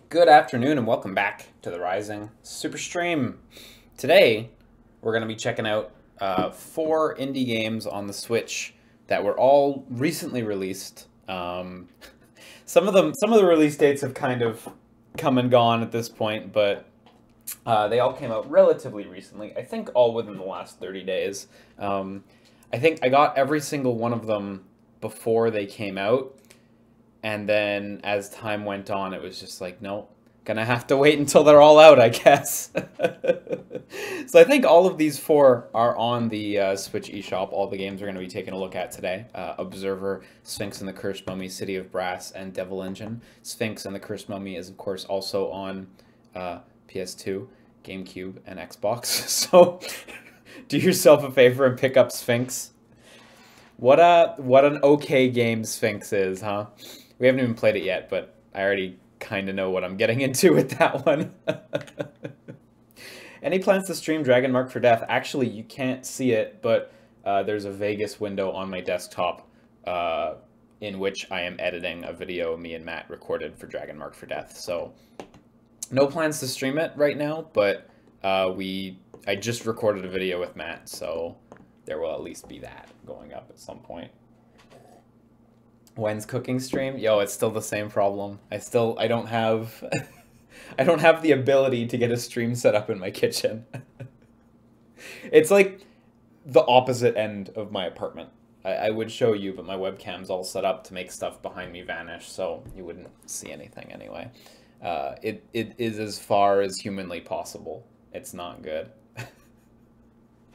Good afternoon and welcome back to the Rising SUPERSTREAM. Today, we're going to be checking out 4 indie games on the Switch that were all recently released. Some of the release dates have kind of come and gone at this point, but they all came out relatively recently. I think all within the last 30 days. I think I got every single one of them before they came out. And then as time went on, it was just like, no, gonna have to wait until they're all out, I guess. So I think all of these 4 are on the Switch eShop. All the games we're going to be taking a look at today. Observer, Sphinx and the Cursed Mummy, City of Brass, and Devil Engine. Sphinx and the Cursed Mummy is, of course, also on PS2, GameCube, and Xbox. So do yourself a favor and pick up Sphinx. What an okay game Sphinx is, huh? We haven't even played it yet, but I already kind of know what I'm getting into with that one. Any plans to stream Dragon Mark for Death? Actually, you can't see it, but there's a Vegas window on my desktop in which I am editing a video me and Matt recorded for Dragon Mark for Death. So no plans to stream it right now, but I just recorded a video with Matt, so there will at least be that going up at some point. When's cooking stream? Yo, it's still the same problem. I don't have I don't have the ability to get a stream set up in my kitchen. It's like the opposite end of my apartment. I would show you, but my webcam's all set up to make stuff behind me vanish, so you wouldn't see anything anyway. It is as far as humanly possible. It's not good.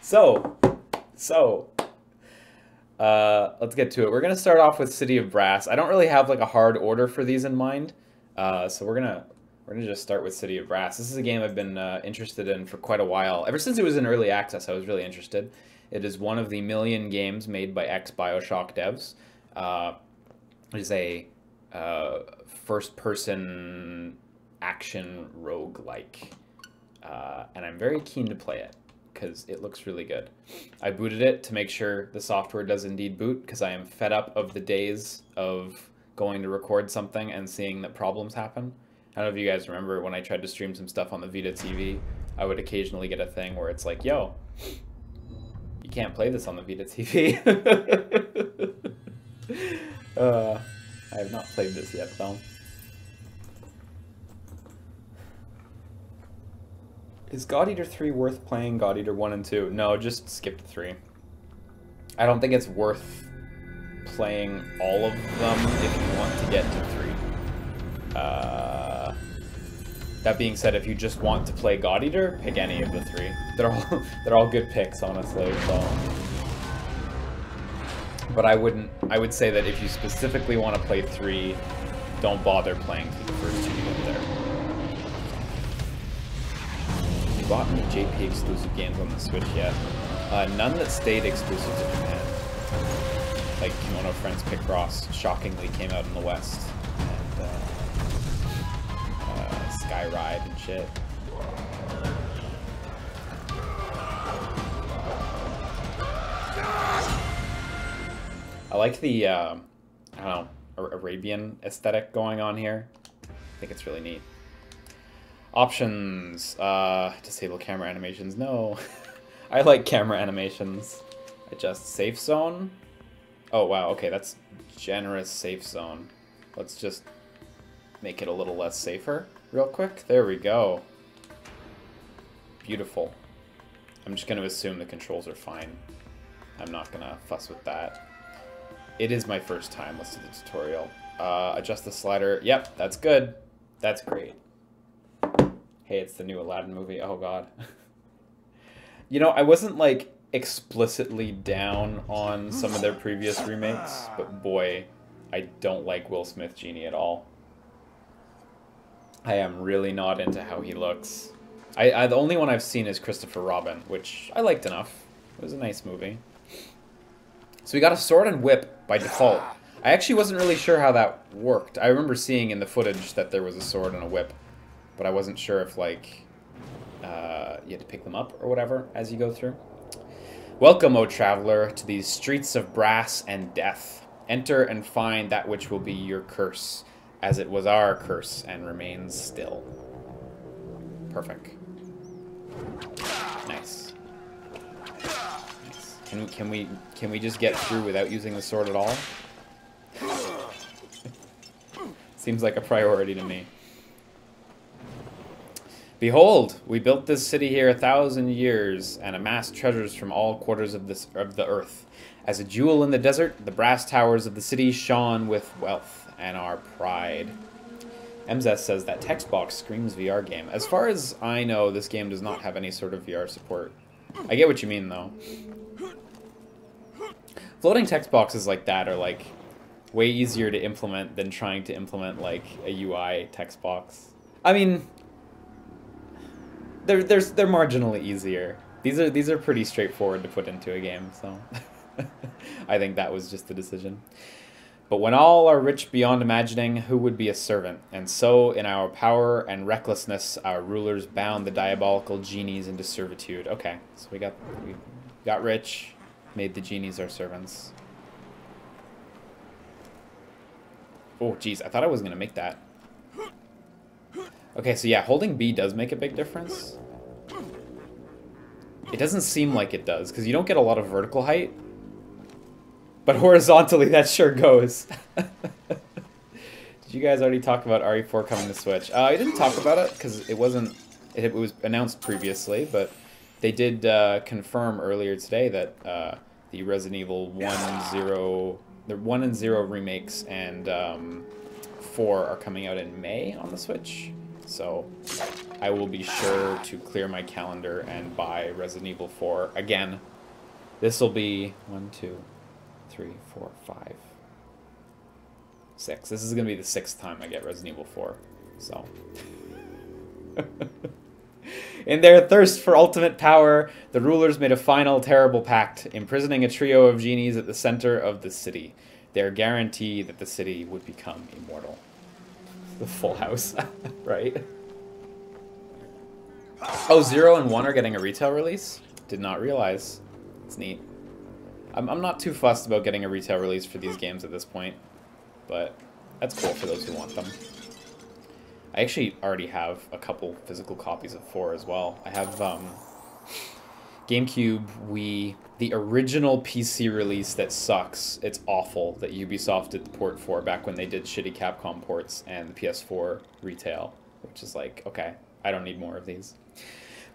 So let's get to it. We're gonna start off with City of Brass. I don't really have like a hard order for these in mind, so we're gonna just start with City of Brass. This is a game I've been interested in for quite a while. Ever since it was in early access, I was really interested. It is one of the million games made by ex-BioShock devs. It is a first-person action roguelike, and I'm very keen to play it, because it looks really good. I booted it to make sure the software does indeed boot, because I am fed up of the days of going to record something and seeing that problems happen. I don't know if you guys remember when I tried to stream some stuff on the Vita TV, I would occasionally get a thing where it's like, yo, you can't play this on the Vita TV. I have not played this yet, though. Is God Eater 3 worth playing God Eater 1 and 2? No, just skip to 3. I don't think it's worth playing all of them if you want to get to 3. That being said, if you just want to play God Eater, pick any of the 3. They're all good picks, honestly. So. But I would say that if you specifically want to play 3, don't bother playing through the first 2 you get there. You bought any JP exclusive games on the Switch yet? None that stayed exclusive to Japan. Like Kimono Friends Picross shockingly came out in the West. And Skyride and shit. I like the, I don't know, Arabian aesthetic going on here. I think it's really neat. Options. Disable camera animations. No. I like camera animations. Adjust safe zone. Oh, wow. Okay, that's generous safe zone. Let's just make it a little less safer real quick. There we go. Beautiful. I'm just going to assume the controls are fine. I'm not going to fuss with that. It is my first time. Let's do the tutorial. Adjust the slider. Yep, that's good. That's great. Hey, it's the new Aladdin movie. Oh, God. You know, I wasn't, like, explicitly down on some of their previous remakes, but boy, I don't like Will Smith Genie at all. I am really not into how he looks. The only one I've seen is Christopher Robin, which I liked enough. It was a nice movie. So we got a sword and whip by default. I actually wasn't really sure how that worked. I remember seeing in the footage that there was a sword and a whip, but I wasn't sure if, like, you had to pick them up or whatever as you go through. Welcome, O traveler, to these streets of brass and death. Enter and find that which will be your curse. as it was our curse and remains still. Perfect. Nice. Nice. Can we just get through without using the sword at all? Seems like a priority to me. Behold, we built this city here 1,000 years and amassed treasures from all quarters of the earth. As a jewel in the desert, the brass towers of the city shone with wealth and our pride. MZS says that text box screams VR game. As far as I know, this game does not have any sort of VR support. I get what you mean, though. Floating text boxes like that are, like, way easier to implement than trying to implement, like, a UI text box. I mean, they're marginally easier. These are pretty straightforward to put into a game, so I think that was just the decision. But when all are rich beyond imagining, who would be a servant? And so, in our power and recklessness, our rulers bound the diabolical genies into servitude. Okay, so we got rich, made the genies our servants. Oh, geez, I thought I was going to make that. Okay, so yeah, holding B does make a big difference. It doesn't seem like it does, because you don't get a lot of vertical height. But horizontally, that sure goes. Did you guys already talk about RE4 coming to Switch? I didn't talk about it, because it was announced previously, but they did confirm earlier today that the Resident Evil 1 and 0 remakes and 4 are coming out in May on the Switch. So I will be sure to clear my calendar and buy Resident Evil 4 again. This will be 1, 2, 3, 4, 5, 6. This is going to be the 6th time I get Resident Evil 4. So in their thirst for ultimate power, the rulers made a final terrible pact, imprisoning a trio of genies at the center of the city. Their guarantee that the city would become immortal. The Full House, right? Oh, 0 and 1 are getting a retail release? Did not realize. It's neat. I'm not too fussed about getting a retail release for these games at this point, but that's cool for those who want them. I actually already have a couple physical copies of 4 as well. I have GameCube, Wii, the original PC release that sucks. It's awful that Ubisoft did the port for back when they did shitty Capcom ports, and the PS4 retail, which is like, okay, I don't need more of these.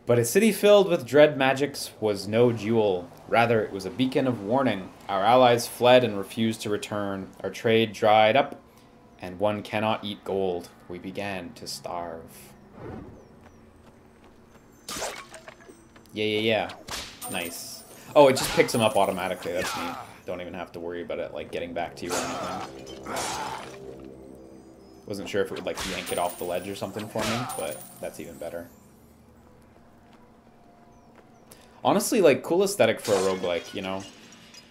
But a city filled with dread magics was no jewel. Rather, it was a beacon of warning. Our allies fled and refused to return. Our trade dried up, and one cannot eat gold. We began to starve. Yeah. Nice. Oh, it just picks them up automatically. That's neat. Don't even have to worry about it, like, getting back to you or anything. Wasn't sure if it would, like, yank it off the ledge or something for me, but that's even better. Honestly, like, cool aesthetic for a roguelike, you know?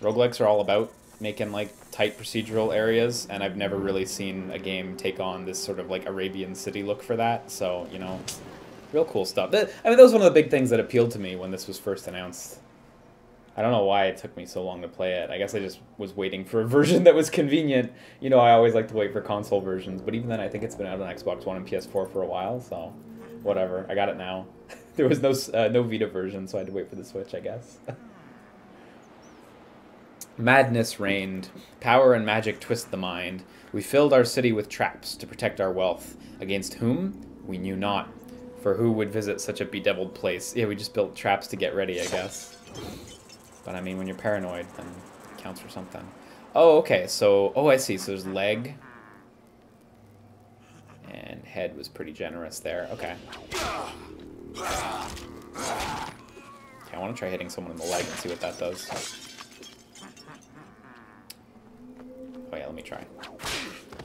Roguelikes are all about making, like, tight procedural areas, and I've never really seen a game take on this sort of, like, Arabian city look for that, so, you know, real cool stuff. I mean, that was one of the big things that appealed to me when this was first announced. I don't know why it took me so long to play it. I guess I just was waiting for a version that was convenient. You know, I always like to wait for console versions, but even then, I think it's been out on Xbox One and PS4 for a while, so whatever. I got it now. There was no Vita version, so I had to wait for the Switch, I guess. Madness reigned. Power and magic twist the mind. We filled our city with traps to protect our wealth. Against whom? We knew not. For who would visit such a bedeviled place? Yeah, we just built traps to get ready, I guess. But I mean, when you're paranoid, then it counts for something. Oh, okay, so... Oh, I see. So there's leg. And head was pretty generous there. Okay. Okay, I want to try hitting someone in the leg and see what that does. Oh yeah, let me try.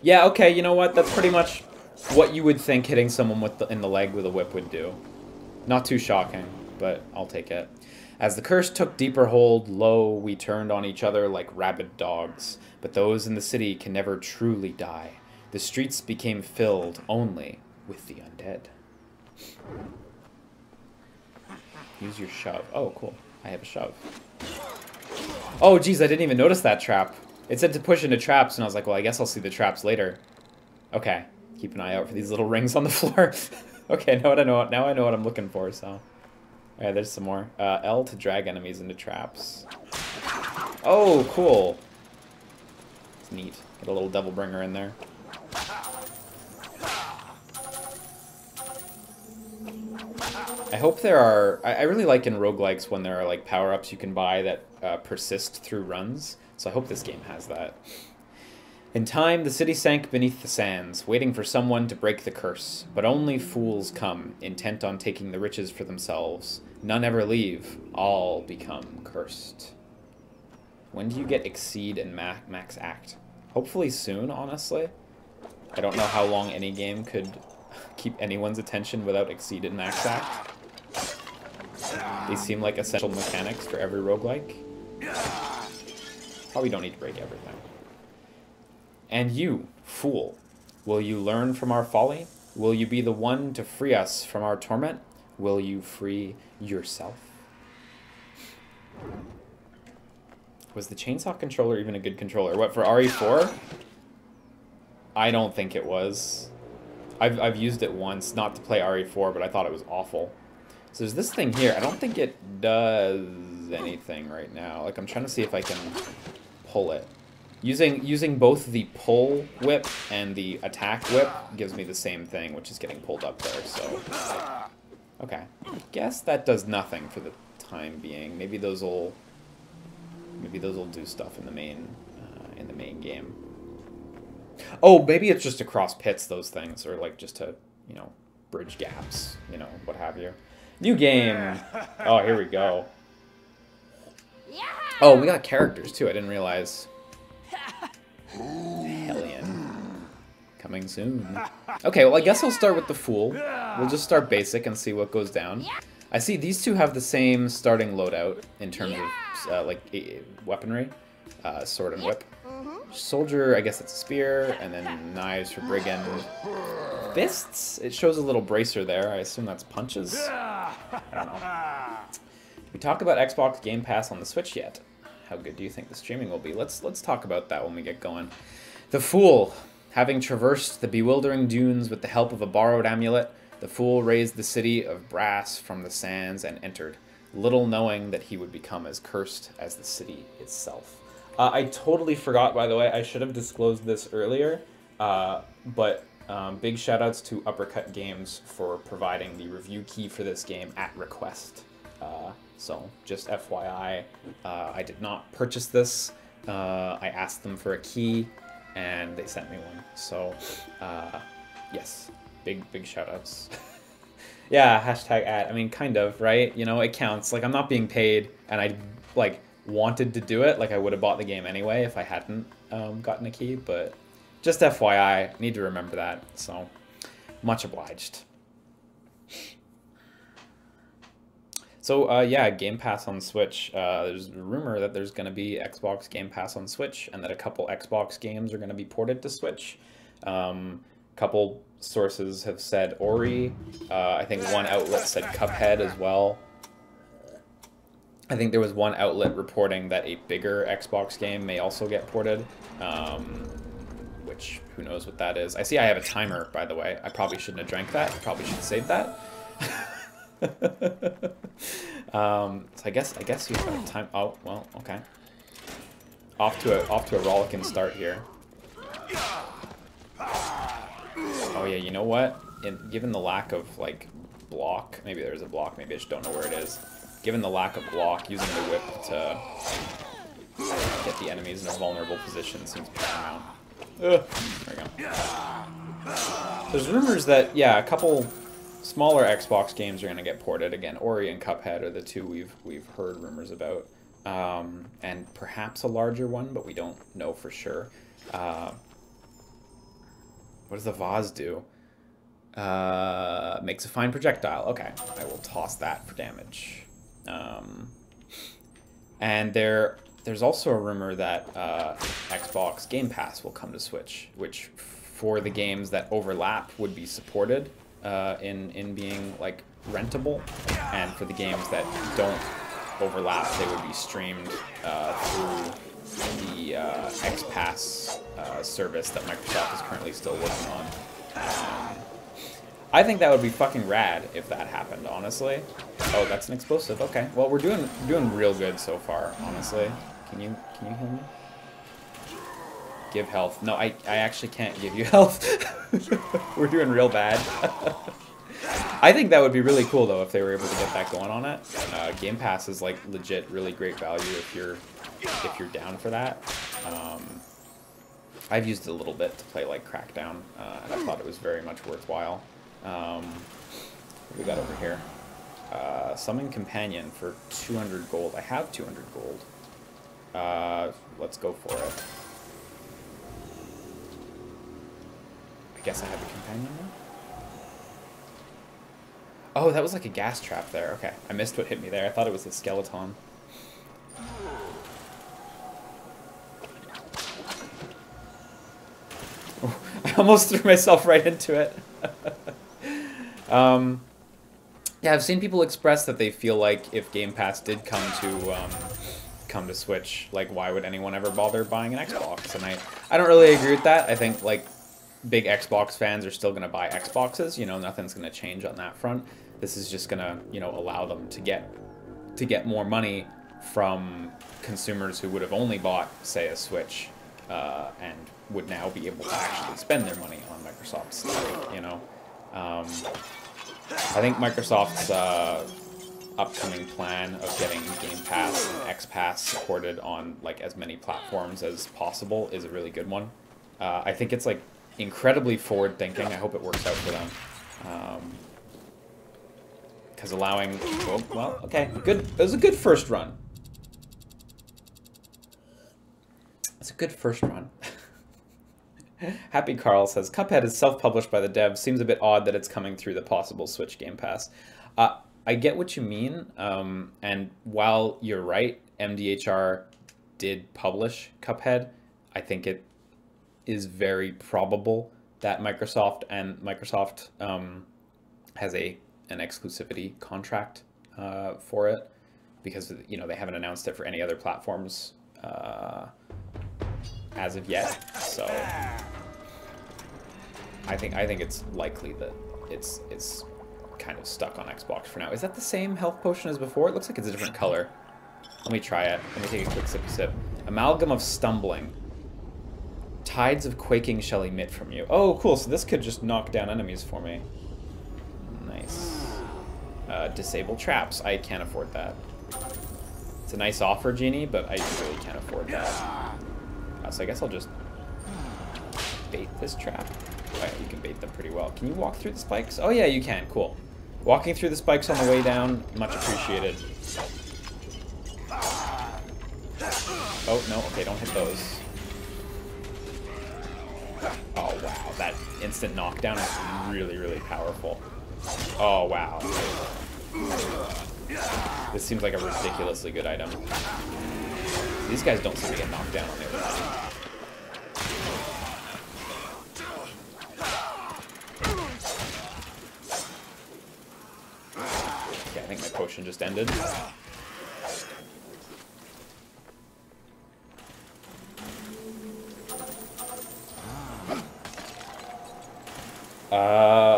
Yeah, okay, you know what? That's pretty much what you would think hitting someone in the leg with a whip would do. Not too shocking, but I'll take it. As the curse took deeper hold, lo, we turned on each other like rabid dogs. But those in the city can never truly die. The streets became filled only with the undead. Use your shove. Oh, cool. I have a shove. Oh, geez, I didn't even notice that trap. It said to push into traps, and I was like, well, I guess I'll see the traps later. Okay, keep an eye out for these little rings on the floor. Okay, now I know what I'm looking for, so. Okay, there's some more. L to drag enemies into traps. Oh, cool. It's neat. Get a little devil bringer in there. I hope there are... I really like in roguelikes when there are like power-ups you can buy that persist through runs. So I hope this game has that. In time, the city sank beneath the sands, waiting for someone to break the curse. But only fools come, intent on taking the riches for themselves. None ever leave. All become cursed. When do you get Exceed and Max Act? Hopefully soon, honestly. I don't know how long any game could keep anyone's attention without Exceed and Max Act. They seem like essential mechanics for every roguelike. Probably don't need to break everything. And you, fool, will you learn from our folly? Will you be the one to free us from our torment? Will you free yourself? Was the chainsaw controller even a good controller? What, for RE4? I don't think it was. I've used it once, not to play RE4, but I thought it was awful. So there's this thing here. I don't think it does anything right now. Like, I'm trying to see if I can pull it. Using both the pull whip and the attack whip gives me the same thing, which is getting pulled up there, so... Okay. I guess that does nothing for the time being. Maybe those will do stuff in the main game. Oh, maybe it's just across pits, those things, or like just to, you know, bridge gaps, you know, what have you. New game. Oh, here we go. Oh, we got characters too. I didn't realize. Hellion. Coming soon. Okay, well, I guess I'll start with the Fool. We'll just start basic and see what goes down. I see these two have the same starting loadout in terms of, weaponry. Sword and whip. Soldier, I guess it's a spear, and then knives for brigand. Fists? It shows a little bracer there. I assume that's punches. I don't know. Did we talk about Xbox Game Pass on the Switch yet? How good do you think the streaming will be? Let's talk about that when we get going. The Fool. Having traversed the bewildering dunes with the help of a borrowed amulet, the Fool raised the city of Brass from the sands and entered, little knowing that he would become as cursed as the city itself. I totally forgot, by the way. I should have disclosed this earlier, but big shoutouts to Uppercut Games for providing the review key for this game at request. So, just FYI, I did not purchase this. I asked them for a key, and they sent me one. So, yes, big shoutouts. Yeah, hashtag ad. I mean, kind of, right? You know, it counts. Like, I'm not being paid, and I, like, wanted to do it. Like, I would have bought the game anyway if I hadn't gotten a key, but just FYI, need to remember that. So, much obliged. So, yeah, Game Pass on Switch. There's a rumor that there's going to be Xbox Game Pass on Switch and that a couple Xbox games are going to be ported to Switch. Couple sources have said Ori. I think one outlet said Cuphead as well. I think there was one outlet reporting that a bigger Xbox game may also get ported. Which, who knows what that is. I see I have a timer, by the way. I probably shouldn't have drank that. I probably should save that. So I guess you have time. Oh, well, okay. Off to a rollicking start here. Oh yeah, you know what? Given the lack of like block, maybe there's a block. Maybe I just don't know where it is. Given the lack of block, using the whip to get the enemies in a vulnerable position seems paramount. Ugh. There we go. There's rumors that yeah, a couple smaller Xbox games are going to get ported. Again, Ori and Cuphead are the two we've heard rumors about, and perhaps a larger one, but we don't know for sure. What does the vase do? Makes a fine projectile. Okay, I will toss that for damage. And there's also a rumor that Xbox Game Pass will come to Switch, which for the games that overlap would be supported in being like rentable, and for the games that don't overlap, they would be streamed through X Pass service that Microsoft is currently still working on. I think that would be fucking rad if that happened, honestly. Oh, that's an explosive. Okay. Well, we're doing real good so far, honestly. Can you heal me? Give health. No, I actually can't give you health. We're doing real bad. I think that would be really cool though if they were able to get that going on it. Game Pass is like legit really great value if you're down for that. I've used it a little bit to play like Crackdown, and I thought it was very much worthwhile. What we got over here? Summon Companion for 200 gold. I have 200 gold. Let's go for it. I guess I have a companion now? Oh, that was like a gas trap there. Okay, I missed what hit me there. I thought it was the skeleton. Oh, I almost threw myself right into it. Yeah, I've seen people express that they feel like if Game Pass did come to Switch, like why would anyone ever bother buying an Xbox? And I don't really agree with that. I think like big Xbox fans are still going to buy Xboxes. You know, nothing's going to change on that front. This is just going to, you know, allow them to get more money from consumers who would have only bought, say, a Switch, and would now be able to actually spend their money on Microsoft's stuff, you know. I think Microsoft's upcoming plan of getting Game Pass and X Pass supported on like as many platforms as possible is a really good one. I think it's like incredibly forward-thinking. I hope it works out for them. Because allowing... Oh, well, okay. Good. It was a good first run. It's a good first run. Happy Carl says, Cuphead is self-published by the devs. Seems a bit odd that it's coming through the possible Switch Game Pass. I get what you mean. And while you're right, MDHR did publish Cuphead, I think it is very probable that Microsoft has an exclusivity contract for it, because you know they haven't announced it for any other platforms as of yet. So I think it's likely that it's kind of stuck on Xbox for now. Is that the same health potion as before? It looks like it's a different color. Let me try it. Let me take a quick sippy sip. Amalgam of Stumbling. Tides of Quaking shall emit from you. Oh, cool. So this could just knock down enemies for me. Nice. Disable traps. I can't afford that. It's a nice offer, Genie, but I really can't afford that. So I guess I'll just bait this trap. Oh, yeah, you can bait them pretty well. Can you walk through the spikes? Oh, yeah, you can. Cool. Walking through the spikes on the way down, much appreciated. Oh, no. Okay, don't hit those. Oh, wow. That instant knockdown is really, really powerful. Oh, wow. This seems like a ridiculously good item. These guys don't seem to get knocked down on the other side. Okay, I think my potion just ended.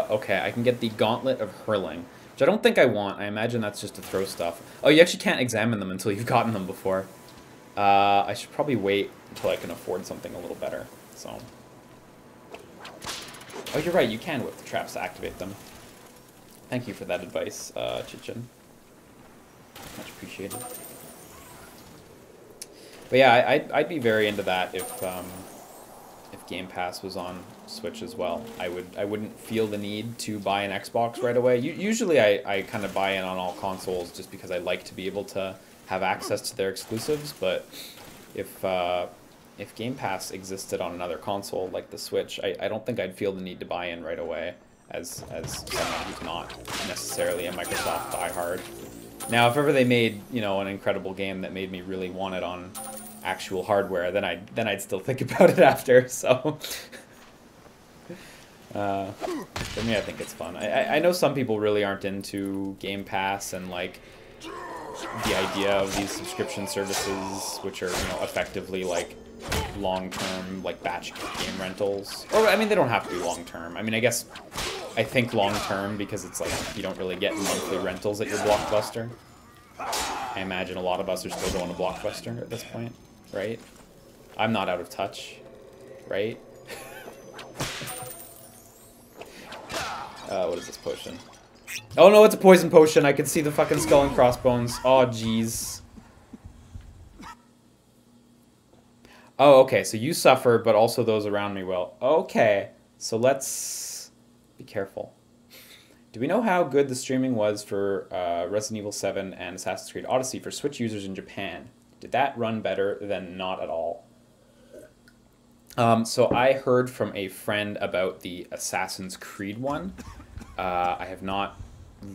Okay, I can get the Gauntlet of Hurling, which I don't think I want. I imagine that's just to throw stuff. Oh, you actually can't examine them until you've gotten them before. I should probably wait until I can afford something a little better, so. Oh, you're right, you can whip the traps to activate them. Thank you for that advice, Chichin. Much appreciated. But yeah, I'd be very into that if Game Pass was on Switch as well. I wouldn't feel the need to buy an Xbox right away. Usually I kind of buy in on all consoles just because I like to be able to have access to their exclusives, but if Game Pass existed on another console like the Switch, I don't think I'd feel the need to buy in right away as someone who's not necessarily a Microsoft diehard. Now, if ever they made, you know, an incredible game that made me really want it on actual hardware, then I'd still think about it after. So for me, I think it's fun. I know some people really aren't into Game Pass and like the idea of these subscription services, which are, you know, effectively like long-term, like batch game rentals. Or, I mean, they don't have to be long-term. I mean, I think long-term because it's like you don't really get monthly rentals at your Blockbuster. I imagine a lot of us are still going to Blockbuster at this point, right? I'm not out of touch, right? What is this potion? Oh no, it's a poison potion. I can see the fucking skull and crossbones. Oh, jeez. Oh, okay, so you suffer, but also those around me will. Okay, so let's be careful. Do we know how good the streaming was for Resident Evil 7 and Assassin's Creed Odyssey for Switch users in Japan? Did that run better than not at all? So I heard from a friend about the Assassin's Creed one. I have not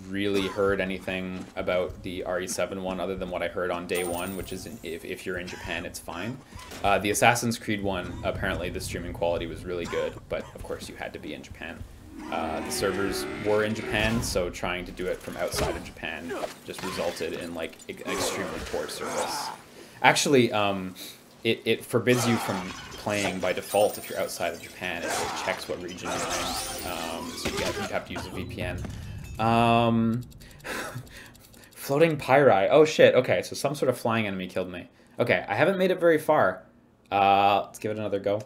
really heard anything about the RE7 one other than what I heard on day one, which is if you're in Japan, it's fine. The Assassin's Creed one, apparently the streaming quality was really good, but of course you had to be in Japan. The servers were in Japan, so trying to do it from outside of Japan just resulted in like an extremely poor service. Actually, it forbids you from playing by default if you're outside of Japan. It checks what region you're in, so you'd have to use a VPN. Floating pyri. Oh shit, okay, so some sort of flying enemy killed me. Okay, I haven't made it very far. Let's give it another go.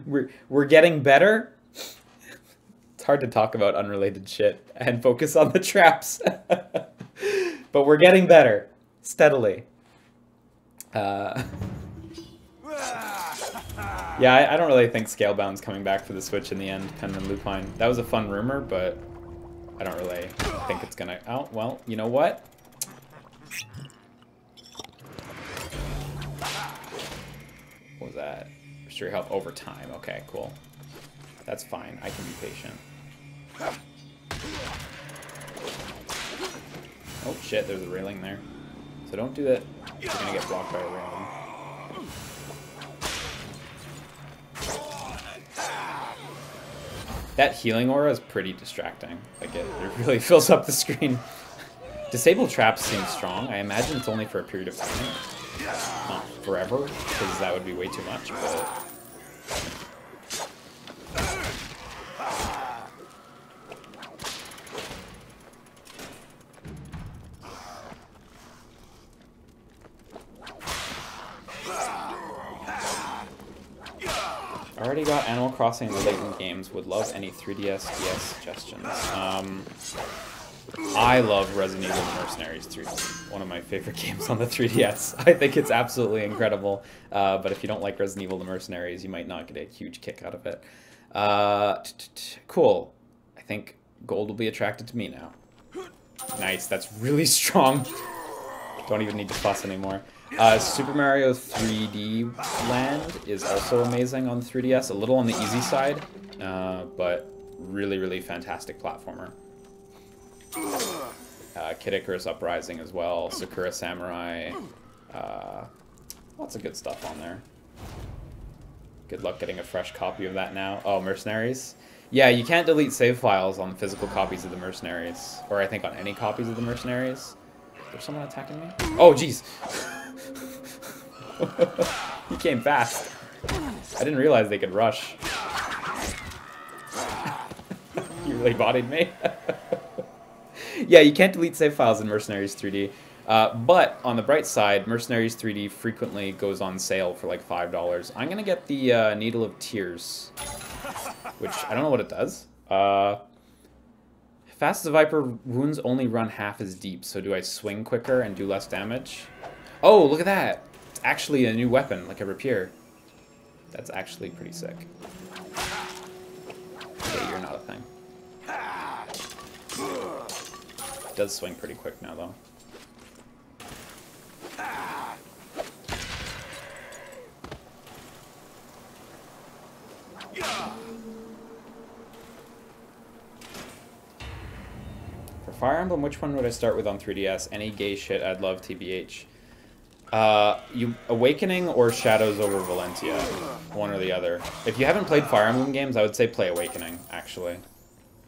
We're getting better. It's hard to talk about unrelated shit and focus on the traps. But we're getting better. Steadily. Yeah, I don't really think Scalebound's coming back for the Switch in the end, Pen and Lupine. That was a fun rumor, but I don't really think it's gonna... Oh, well, you know what? What was that? Restore your health over time. Okay, cool. That's fine. I can be patient. Oh, shit, there's a railing there. So don't do that. You're gonna get blocked by a railing. That healing aura is pretty distracting. Like, it really fills up the screen. Disable traps seems strong. I imagine it's only for a period of time. Not forever, because that would be way too much, but... Already got Animal Crossing and related games. Would love any 3DS, DS suggestions. I love Resident Evil Mercenaries 3. One of my favorite games on the 3DS. I think it's absolutely incredible. But if you don't like Resident Evil the Mercenaries, you might not get a huge kick out of it. Cool. I think gold will be attracted to me now. Nice. That's really strong. Don't even need to fuss anymore. Super Mario 3D Land is also amazing on the 3DS. A little on the easy side, but really, really fantastic platformer. Kid Icarus Uprising as well. Sakura Samurai. Lots of good stuff on there. Good luck getting a fresh copy of that now. Oh, Mercenaries? Yeah, you can't delete save files on physical copies of the Mercenaries. Or I think on any copies of the Mercenaries. Is there someone attacking me? Oh, jeez! He came fast. I didn't realize they could rush. You really bodied me. Yeah, you can't delete save files in Mercenaries 3D. But on the bright side, Mercenaries 3D frequently goes on sale for like $5. I'm gonna get the Needle of Tears, which I don't know what it does. Fast as a Viper, wounds only run half as deep, so do I swing quicker and do less damage? Oh, look at that! It's actually a new weapon, like a rapier. That's actually pretty sick. Okay, you're not a thing. It does swing pretty quick now, though. For Fire Emblem, which one would I start with on 3DS? Any gay shit, I'd love, TBH. Awakening or Shadows over Valentia. One or the other. If you haven't played Fire Emblem games, I would say play Awakening, actually.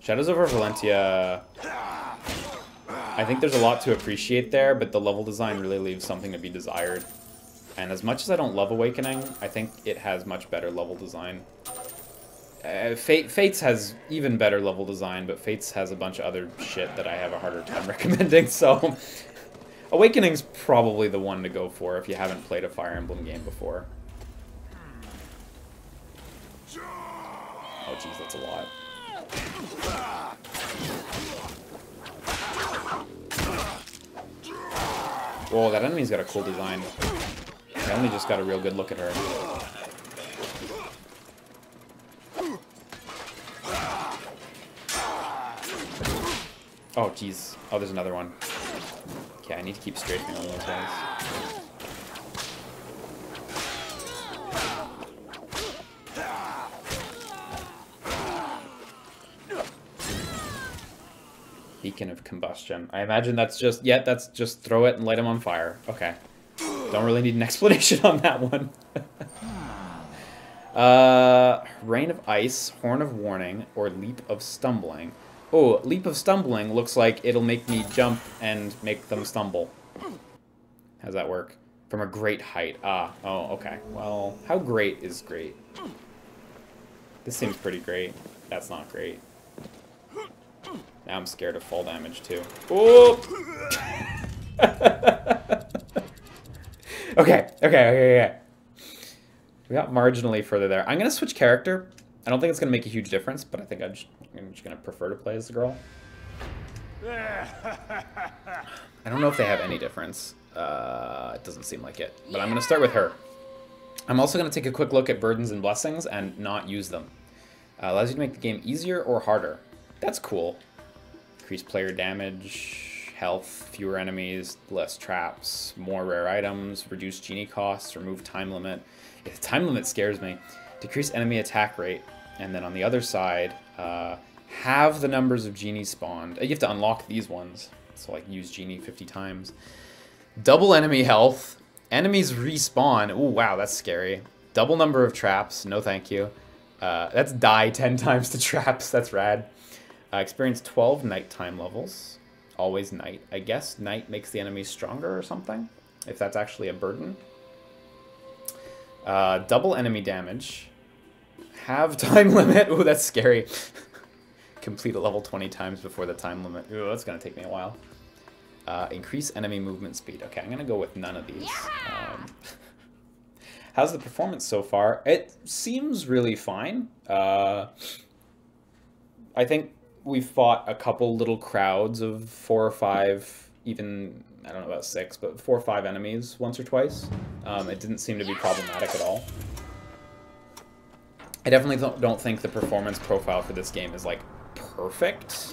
Shadows over Valentia... I think there's a lot to appreciate there, but the level design really leaves something to be desired. And as much as I don't love Awakening, I think it has much better level design. Fates has even better level design, but Fates has a bunch of other shit that I have a harder time recommending, so... Awakening's probably the one to go for if you haven't played a Fire Emblem game before. Oh jeez, that's a lot. Whoa, that enemy's got a cool design. I only just got a real good look at her. Oh, jeez. Oh, there's another one. Okay, I need to keep strafing on those guys. Beacon of Combustion. I imagine that's just... Yeah, that's just throw it and light them on fire. Okay. Don't really need an explanation on that one. Rain of Ice, Horn of Warning, or Leap of Stumbling. Oh, Leap of Stumbling looks like it'll make me jump and make them stumble. How's that work? From a great height. Ah, oh, okay. Well, how great is great? This seems pretty great. That's not great. Now I'm scared of fall damage, too. Oh! Okay. We got marginally further there. I'm going to switch character. I don't think it's going to make a huge difference, but I think I'm just going to prefer to play as the girl. I don't know if they have any difference. It doesn't seem like it. But I'm going to start with her. I'm also going to take a quick look at Burdens and Blessings and not use them. Allows you to make the game easier or harder. That's cool. Increase player damage, health, fewer enemies, less traps, more rare items, reduce genie costs, remove time limit. If the time limit scares me. Decrease enemy attack rate. And then on the other side, have the numbers of genies spawned. You have to unlock these ones. So like use genie 50 times. Double enemy health. Enemies respawn. Ooh, wow, that's scary. Double number of traps. No thank you. That's die 10 times to traps. That's rad. Experience 12 nighttime levels. Always night. I guess night makes the enemies stronger or something. If that's actually a burden. Double enemy damage. Have time limit. Ooh, that's scary. Complete a level 20 times before the time limit. Ooh, that's going to take me a while. Increase enemy movement speed. Okay, I'm going to go with none of these. How's the performance so far? It seems really fine. I think we've fought a couple little crowds of 4 or 5, even, I don't know about 6, but 4 or 5 enemies once or twice. It didn't seem to be problematic at all. I definitely don't think the performance profile for this game is, like, perfect,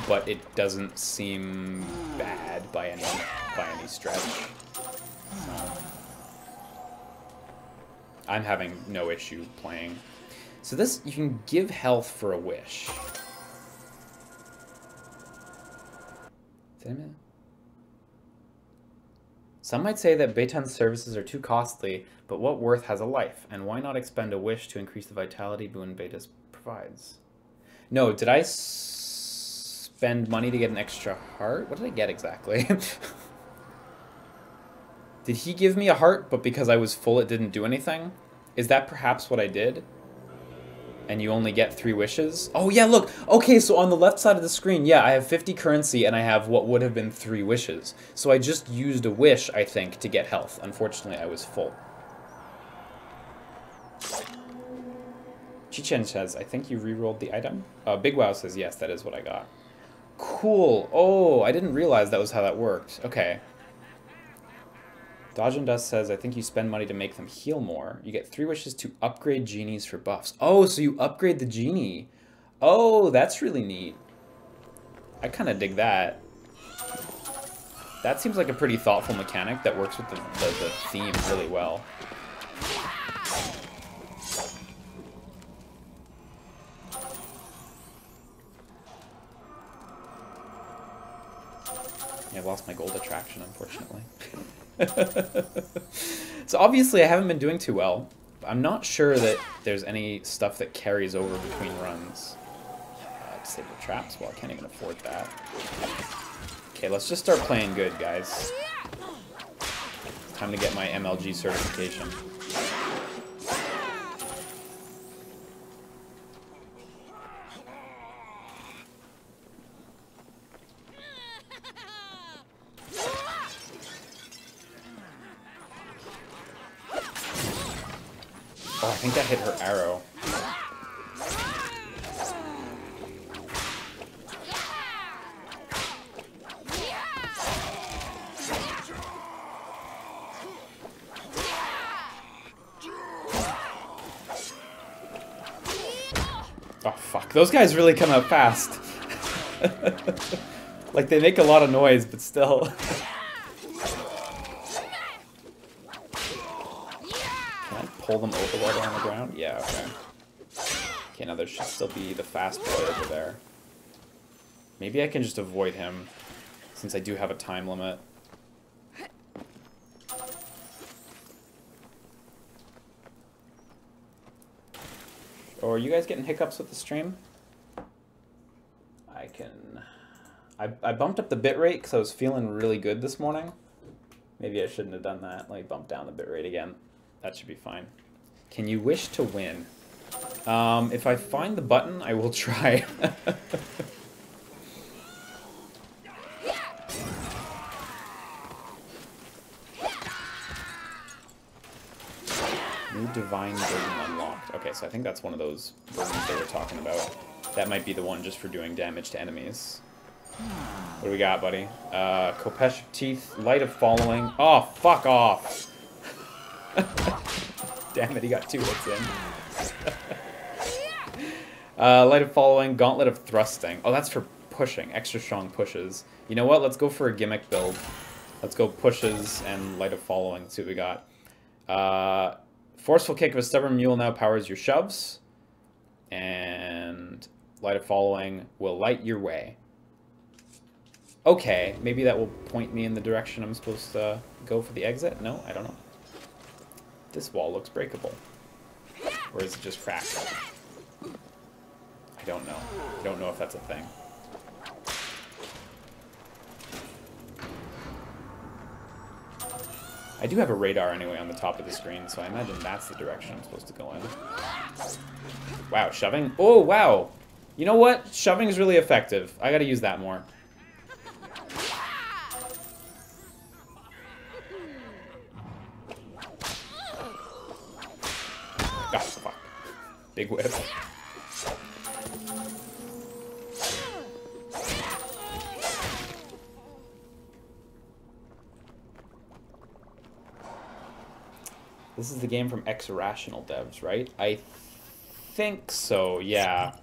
but it doesn't seem bad by any stretch. I'm having no issue playing. So this, you can give health for a wish. Some might say that Beitan's services are too costly, but what worth has a life? And why not expend a wish to increase the vitality boon Beta provides? No, did I spend money to get an extra heart? What did I get exactly? Did he give me a heart, but because I was full it didn't do anything? Is that perhaps what I did? And you only get 3 wishes? Oh yeah, look! Okay, so on the left side of the screen, yeah, I have 50 currency and I have what would have been 3 wishes. So I just used a wish, I think, to get health. Unfortunately, I was full. Chichen says, I think you re-rolled the item? Big Wow says, yes, that is what I got. Cool. Oh, I didn't realize that was how that worked. Okay. Dodge and Dust says, I think you spend money to make them heal more. You get 3 wishes to upgrade genies for buffs. Oh, so you upgrade the genie. Oh, that's really neat. I kind of dig that. That seems like a pretty thoughtful mechanic that works with the theme really well. Yeah, I've lost my gold attraction, unfortunately. So obviously I haven't been doing too well. I'm not sure that there's any stuff that carries over between runs. Disable traps? Well, I can't even afford that. Okay, let's just start playing good, guys. It's time to get my MLG certification. Oh, I think that hit her arrow. Oh, fuck. Those guys really come out fast. Like, they make a lot of noise, but still. Can I pull them over while they're on the ground? Yeah, okay. Okay, now there should still be the fast boy over there. Maybe I can just avoid him, since I do have a time limit. Oh, are you guys getting hiccups with the stream? I bumped up the bitrate because I was feeling really good this morning. Maybe I shouldn't have done that. Let me bump down the bitrate again. That should be fine. Can you wish to win? If I find the button, I will try. New divine burden unlocked. Okay, so I think that's one of those burdens they were talking about. That might be the one just for doing damage to enemies. What do we got, buddy? Kopesh Teeth, Light of Following. Oh, fuck off! Damn it, he got 2 hits in. Light of Following, Gauntlet of Thrusting. Oh, that's for pushing. Extra strong pushes. You know what? Let's go for a gimmick build. Let's go pushes and Light of Following. Let's see what we got. Forceful Kick of a Stubborn Mule now powers your shoves. And Light of Following will light your way. Okay, maybe that will point me in the direction I'm supposed to go for the exit? No, I don't know. This wall looks breakable. Or is it just cracked? I don't know. I don't know if that's a thing. I do have a radar anyway on the top of the screen, so I imagine that's the direction I'm supposed to go in. Wow, shoving? Oh, wow! You know what? Shoving is really effective. I gotta use that more. Oh, fuck. Big whip. This is the game from X-Rational devs, right? I think so, yeah.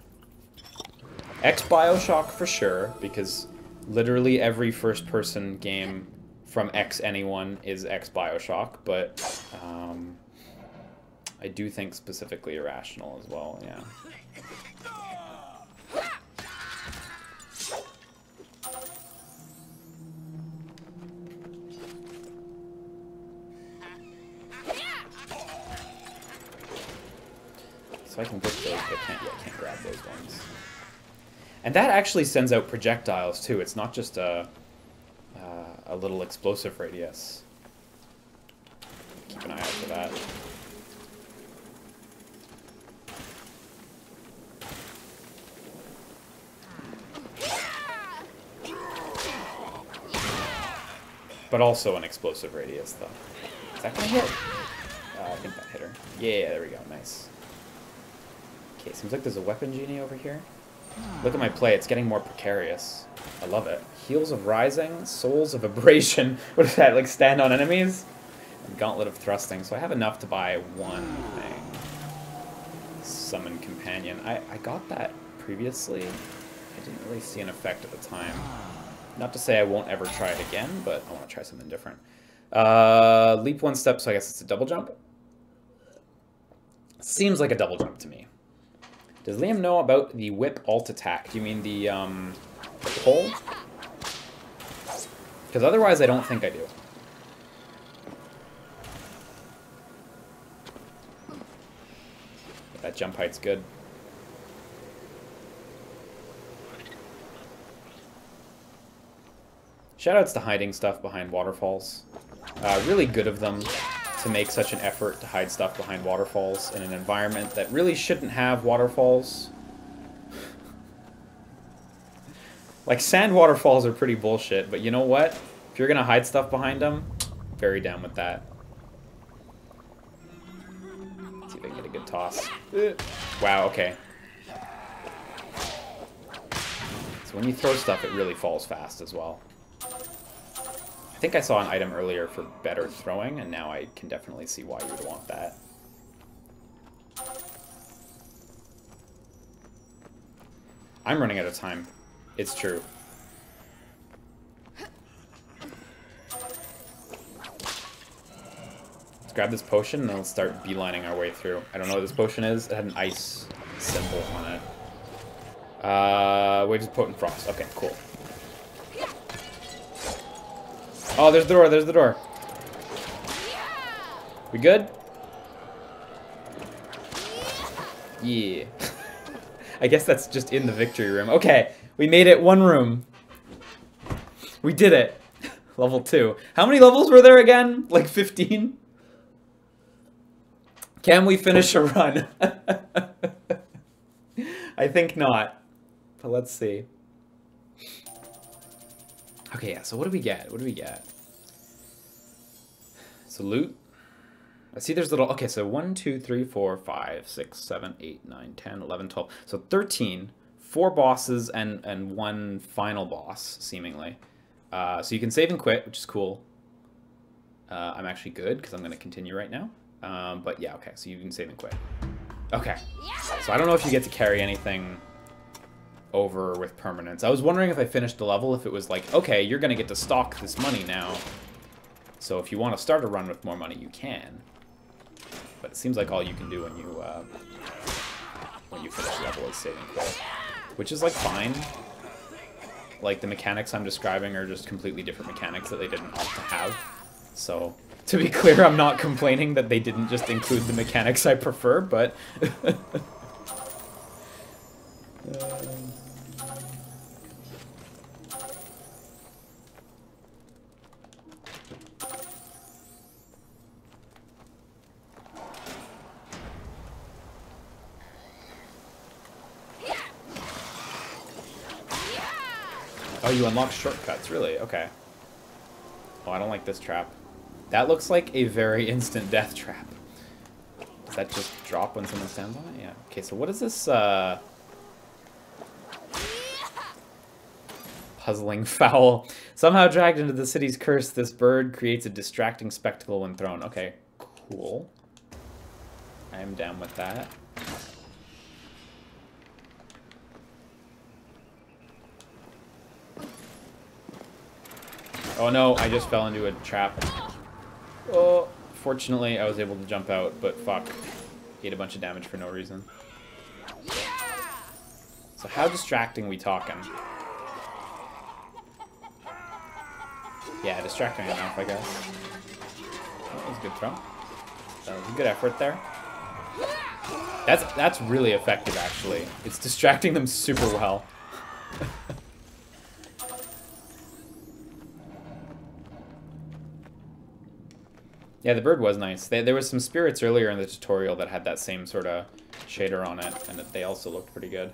X-Bioshock for sure, because literally every first-person game from X anyone is X-Bioshock, but I do think specifically Irrational as well, yeah. So I can get those, but I can't grab those ones. And that actually sends out projectiles too. It's not just a little explosive radius. Keep an eye out for that. But also an explosive radius, though. Is that gonna hit? I think that hit her. Yeah, there we go. Nice. Okay, seems like there's a weapon genie over here. Look at my play. It's getting more precarious. I love it. Heels of Rising, Souls of Abrasion. What is that, like stand on enemies? And Gauntlet of Thrusting. So I have enough to buy one thing. Summon Companion. I got that previously. I didn't really see an effect at the time. Not to say I won't ever try it again, but I want to try something different. Leap 1 step, so I guess it's a double jump. Seems like a double jump to me. Does Liam know about the whip alt attack? Do you mean the pull? Because otherwise I don't think I do. But that jump height's good. Shoutouts to hiding stuff behind waterfalls. Really good of them to make such an effort to hide stuff behind waterfalls in an environment that really shouldn't have waterfalls. Like, sand waterfalls are pretty bullshit, but you know what? If you're gonna hide stuff behind them, very down with that. Let's see if I can get a good toss. Wow, okay. So when you throw stuff, it really falls fast as well. I think I saw an item earlier for better throwing, and now I can definitely see why you would want that. I'm running out of time. It's true. Let's grab this potion, and then let's start beelining our way through. I don't know what this potion is. It had an ice symbol on it. Waves of Potent Frost. Okay, cool. Oh, there's the door, there's the door. We good? Yeah. I guess that's just in the victory room. Okay, we made it one room. We did it. Level 2. How many levels were there again? Like 15? Can we finish a run? I think not. But let's see. Okay, yeah, so what do we get? What do we get? So loot. I see there's little... Okay, so 1, 2, 3, 4, 5, 6, 7, 8, 9, 10, 11, 12. So 13. 4 bosses and 1 final boss, seemingly. So you can save and quit, which is cool. I'm actually good, because I'm going to continue right now. But yeah, okay, so you can save and quit. Okay. So I don't know if you get to carry anything over with permanence. I was wondering if I finished the level, if it was like, okay, you're going to get to stock this money now. So if you want to start a run with more money, you can. But it seems like all you can do when you finish the level is save and quit. Which is, like, fine. Like, the mechanics I'm describing are just completely different mechanics that they didn't opt to have. So, to be clear, I'm not complaining that they didn't just include the mechanics I prefer, but... Oh, you unlock shortcuts, really? Okay. Oh, I don't like this trap. That looks like a very instant death trap. Does that just drop when someone stands on it? Yeah. Okay, so what is this, puzzling fowl? Somehow dragged into the city's curse, this bird creates a distracting spectacle when thrown. Okay, cool. I am down with that. Oh no, I just fell into a trap. Oh, fortunately I was able to jump out, but fuck. Ate a bunch of damage for no reason. So how distracting we talking? Yeah, distracting enough, I guess. That was a good throw. That was a good effort there. That's really effective, actually. It's distracting them super well. Yeah, the bird was nice. There was some spirits earlier in the tutorial that had that same sort of shader on it, and they also looked pretty good.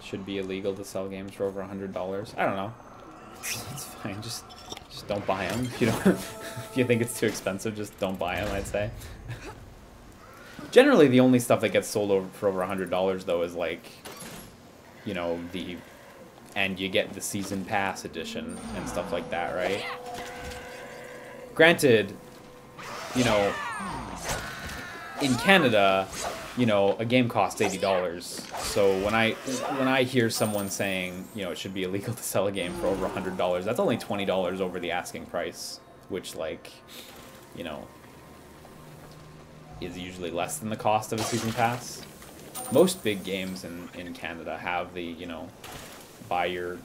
Should be illegal to sell games for over $100. I don't know. It's fine. Just don't buy them. If you don't, if you think it's too expensive, just don't buy them. I'd say. Generally, the only stuff that gets sold for over $100 though is like, you know, and you get the season pass edition and stuff like that, right? Granted, you know, in Canada, you know, a game costs $80. So when I hear someone saying, you know, it should be illegal to sell a game for over $100, that's only $20 over the asking price, which, like, you know, is usually less than the cost of a season pass. Most big games in Canada have the, you know, buy your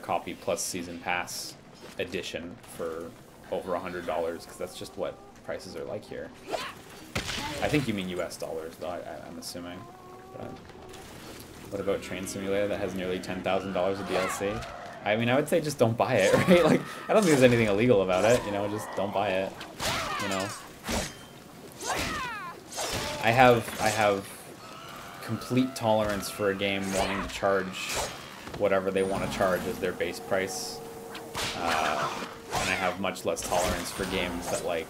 copy plus season pass edition for over $100, because that's just what prices are like here. I think you mean US dollars, though, I'm assuming. But What about Train Simulator that has nearly $10,000 of DLC? I mean, I would say just don't buy it, right? Like, I don't think there's anything illegal about it, you know, just don't buy it, you know. I have complete tolerance for a game wanting to charge whatever they want to charge as their base price. And I have much less tolerance for games that, like,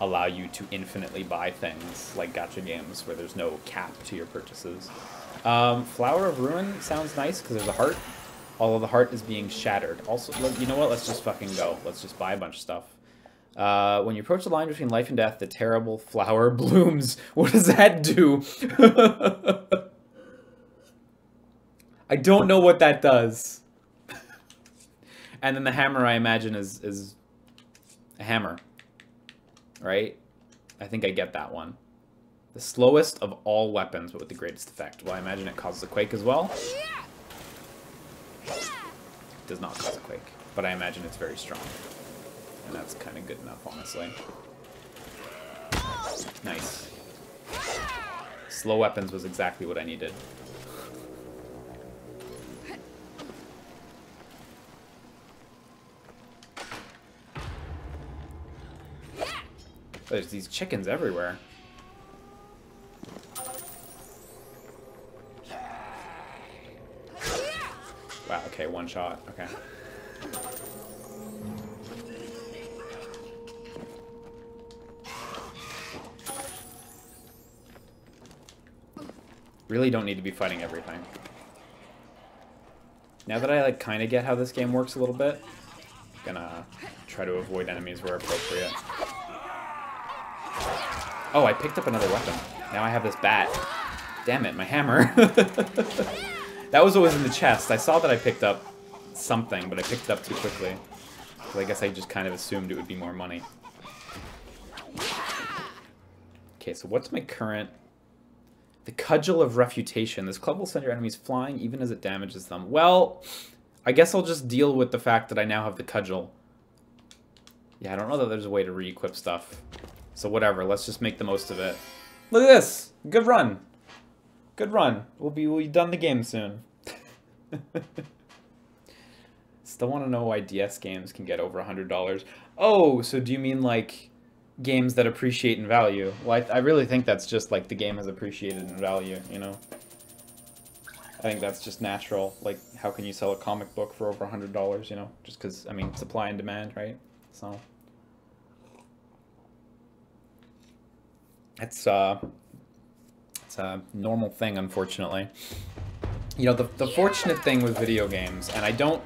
allow you to infinitely buy things, like gacha games, where there's no cap to your purchases. Flower of Ruin sounds nice, because there's a heart. Although the heart is being shattered. Also, you know what? Let's just fucking go. Let's just buy a bunch of stuff. When you approach the line between life and death, the terrible flower blooms. What does that do? I don't know what that does. And then the hammer, I imagine, is a hammer. Right? I think I get that one. The slowest of all weapons, but with the greatest effect. Well, I imagine it causes a quake as well. It does not cause a quake, but I imagine it's very strong. And that's kind of good enough, honestly. Nice. Slow weapons was exactly what I needed. There's these chickens everywhere. Wow, okay, one shot. Okay. Really don't need to be fighting everything. Now that I, like, kind of get how this game works a little bit, I'm gonna try to avoid enemies where appropriate. Oh, I picked up another weapon. Now I have this bat. Damn it, my hammer. That was always in the chest. I saw that I picked up something, but I picked it up too quickly. So I guess I just kind of assumed it would be more money. Okay, so what's my current... The Cudgel of Refutation. This club will send your enemies flying even as it damages them. Well, I guess I'll just deal with the fact that I now have the Cudgel. Yeah, I don't know that there's a way to re-equip stuff. So whatever, let's just make the most of it. Look at this! Good run! Good run. We'll be done the game soon. Still want to know why DS games can get over $100. Oh, so do you mean like games that appreciate in value? Well, I really think that's just like the game has appreciated in value, you know? I think that's just natural. Like, how can you sell a comic book for over $100, you know? Just because, I mean, supply and demand, right? So... It's a normal thing, unfortunately. You know, the fortunate thing with video games, and I don't,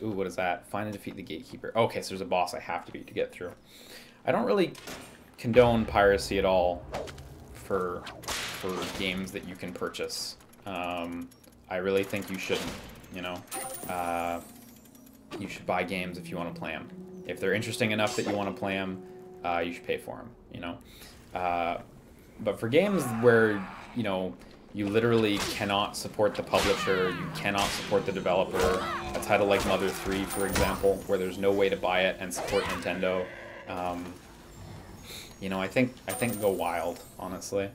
ooh, what is that? Find and defeat the gatekeeper. Okay, so there's a boss I have to beat to get through. I don't really condone piracy at all for games that you can purchase. I really think you shouldn't, you know. You should buy games if you want to play them. If they're interesting enough that you want to play them, you should pay for them, you know. But for games where, you know, you literally cannot support the publisher, you cannot support the developer, a title like Mother 3, for example, where there's no way to buy it and support Nintendo, you know, I think go wild, honestly.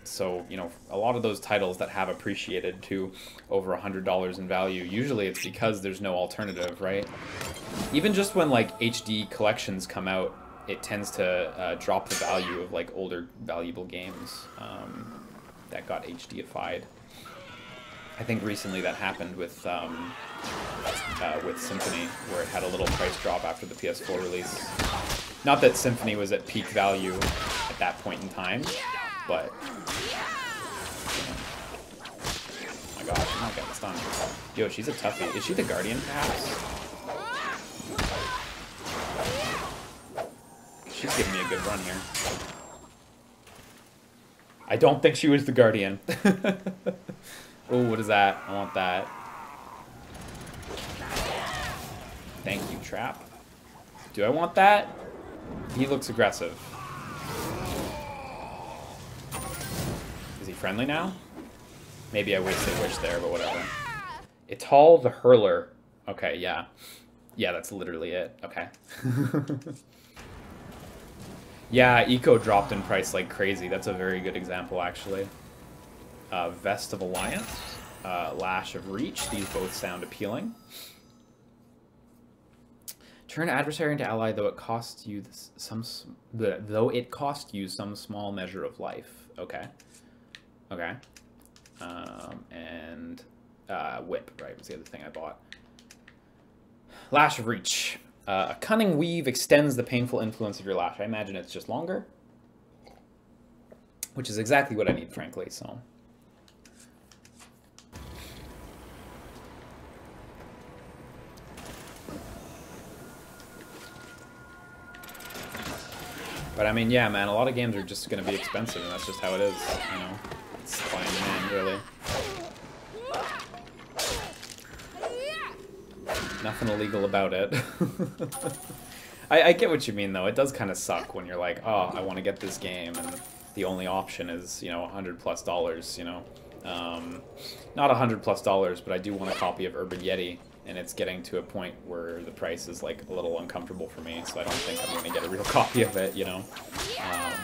So, you know, a lot of those titles that have appreciated to over $100 in value, usually it's because there's no alternative, right? Even just when, like, HD collections come out, it tends to drop the value of, like, older valuable games that got HD-ified. I think recently that happened with Symphony, where it had a little price drop after the PS4 release. Not that Symphony was at peak value at that point in time, but... Oh my god, I'm not getting stunned. Yo, she's a toughie. Is she the Guardian, perhaps? She's giving me a good run here. I don't think she was the Guardian. Oh, what is that? I want that. Thank you, Trap. Do I want that? He looks aggressive. Is he friendly now? Maybe I wasted a wish there, but whatever. Ital the Hurler. Okay, yeah. Yeah, that's literally it. Okay. Yeah, Eco dropped in price like crazy. That's a very good example, actually. Vest of Alliance, Lash of Reach. These both sound appealing. Turn adversary into ally, though it costs you some small measure of life. Okay. Okay. And Whip, right, was the other thing I bought. Lash of Reach. A cunning weave extends the painful influence of your lash. I imagine it's just longer, which is exactly what I need, frankly, so. But I mean, yeah, man, a lot of games are just going to be expensive, and that's just how it is, you know? It's supply and demand, really. Nothing illegal about it. I get what you mean, though. It does kind of suck when you're like, oh, I want to get this game, and the only option is, you know, $100+, you know. Not $100+, but I do want a copy of Urban Yeti, and it's getting to a point where the price is, like, a little uncomfortable for me, so I don't think I'm going to get a real copy of it, you know. I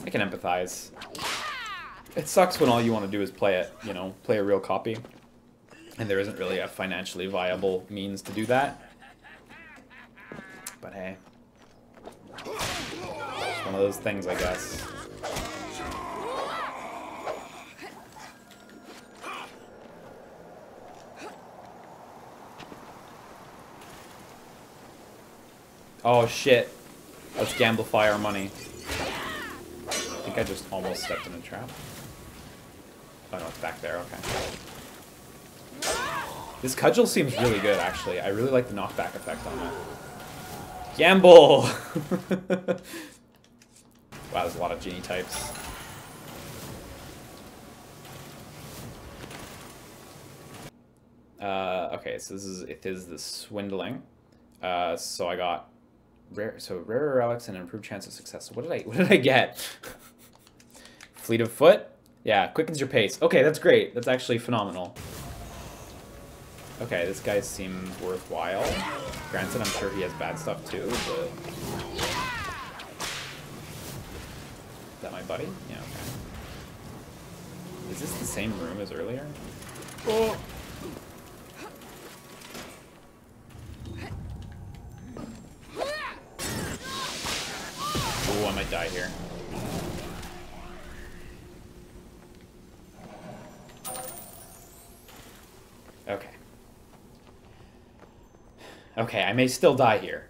can empathize. It sucks when all you want to do is play it, you know, play a real copy. And there isn't really a financially viable means to do that. But hey. It's one of those things, I guess. Oh shit. Let's gamblify our money. I think I just almost stepped in a trap. Oh no, it's back there, okay. This cudgel seems really good, actually. I really like the knockback effect on it. Gamble! Wow, there's a lot of genie types. Okay, so it is the swindling. So I got rarer relics and an improved chance of success. So what did I get? Fleet of foot? Yeah, quickens your pace. Okay, that's great. That's actually phenomenal. Okay, this guy seems worthwhile. Granted, I'm sure he has bad stuff too, but... Is that my buddy? Yeah, okay. Is this the same room as earlier? Oh! Ooh, I might die here. Okay. Okay, I may still die here.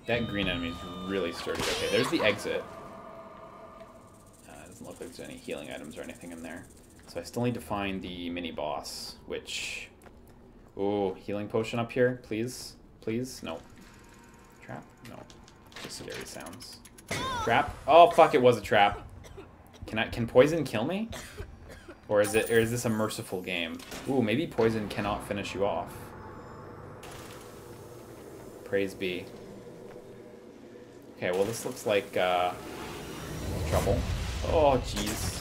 That green enemy is really sturdy. Okay, there's the exit. Doesn't look like there's any healing items or anything in there. So I still need to find the mini-boss, which... Ooh, healing potion up here, please? Please? No. Trap? No. Just scary sounds. Trap? Oh fuck! It was a trap. Can poison kill me? Or is this a merciful game? Ooh, maybe poison cannot finish you off. Praise be. Okay, well this looks like trouble. Oh jeez.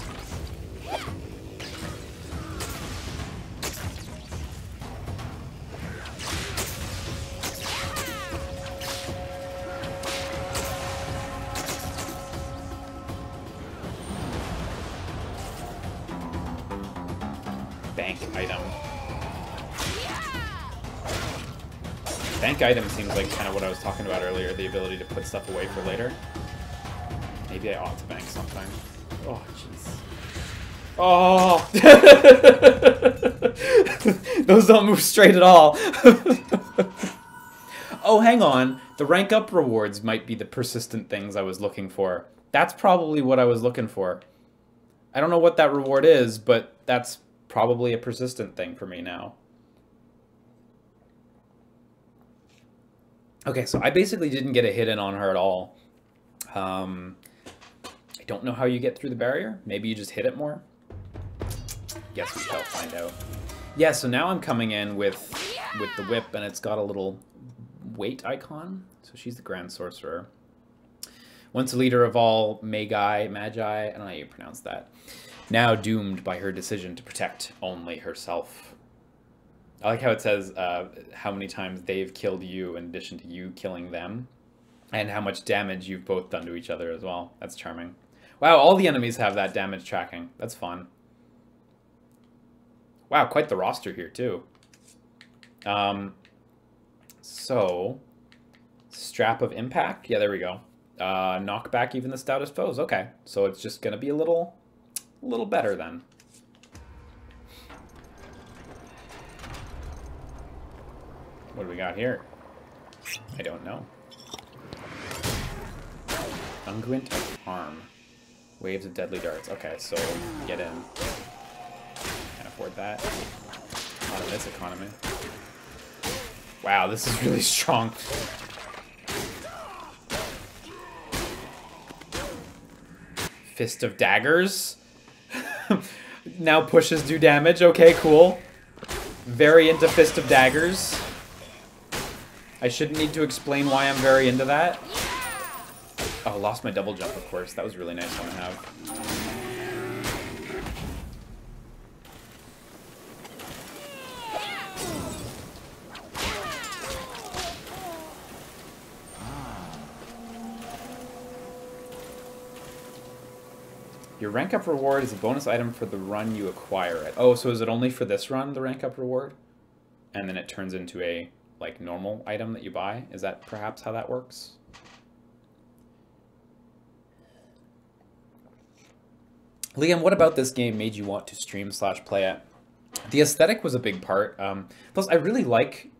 Bank item. Bank item seems like kind of what I was talking about earlier, the ability to put stuff away for later. Maybe I ought to bank something. Oh, jeez. Oh! Those don't move straight at all. Oh, hang on. The rank up rewards might be the persistent things I was looking for. That's probably what I was looking for. I don't know what that reward is, but that's probably a persistent thing for me now. Okay, so I basically didn't get a hit in on her at all. I don't know how you get through the barrier. Maybe you just hit it more. Guess we shall find out. Yeah, so now I'm coming in with the whip, and it's got a little weight icon. So she's the Grand Sorcerer. Once a leader of all Magi, I don't know how you pronounce that. Now doomed by her decision to protect only herself. I like how it says how many times they've killed you in addition to you killing them, and how much damage you've both done to each other as well. That's charming. Wow, all the enemies have that damage tracking. That's fun. Wow, quite the roster here, too. So, Strap of Impact. Yeah, there we go. Knock back even the stoutest foes. Okay, so it's just going to be a little better then. What do we got here? I don't know. Unguent of Harm. Waves of Deadly Darts. Okay, so get in. Can't afford that. Not in this economy. Wow, this is really strong. Fist of Daggers. Now pushes do damage. Okay, cool. Very into Fist of Daggers. I shouldn't need to explain why I'm very into that. Oh, lost my double jump, of course. That was a really nice one to have. Your rank up reward is a bonus item for the run you acquire it. Oh, so is it only for this run, the rank up reward? And then it turns into a, like, normal item that you buy? Is that perhaps how that works? Liam, what about this game made you want to stream/play it? The aesthetic was a big part. Plus, I really like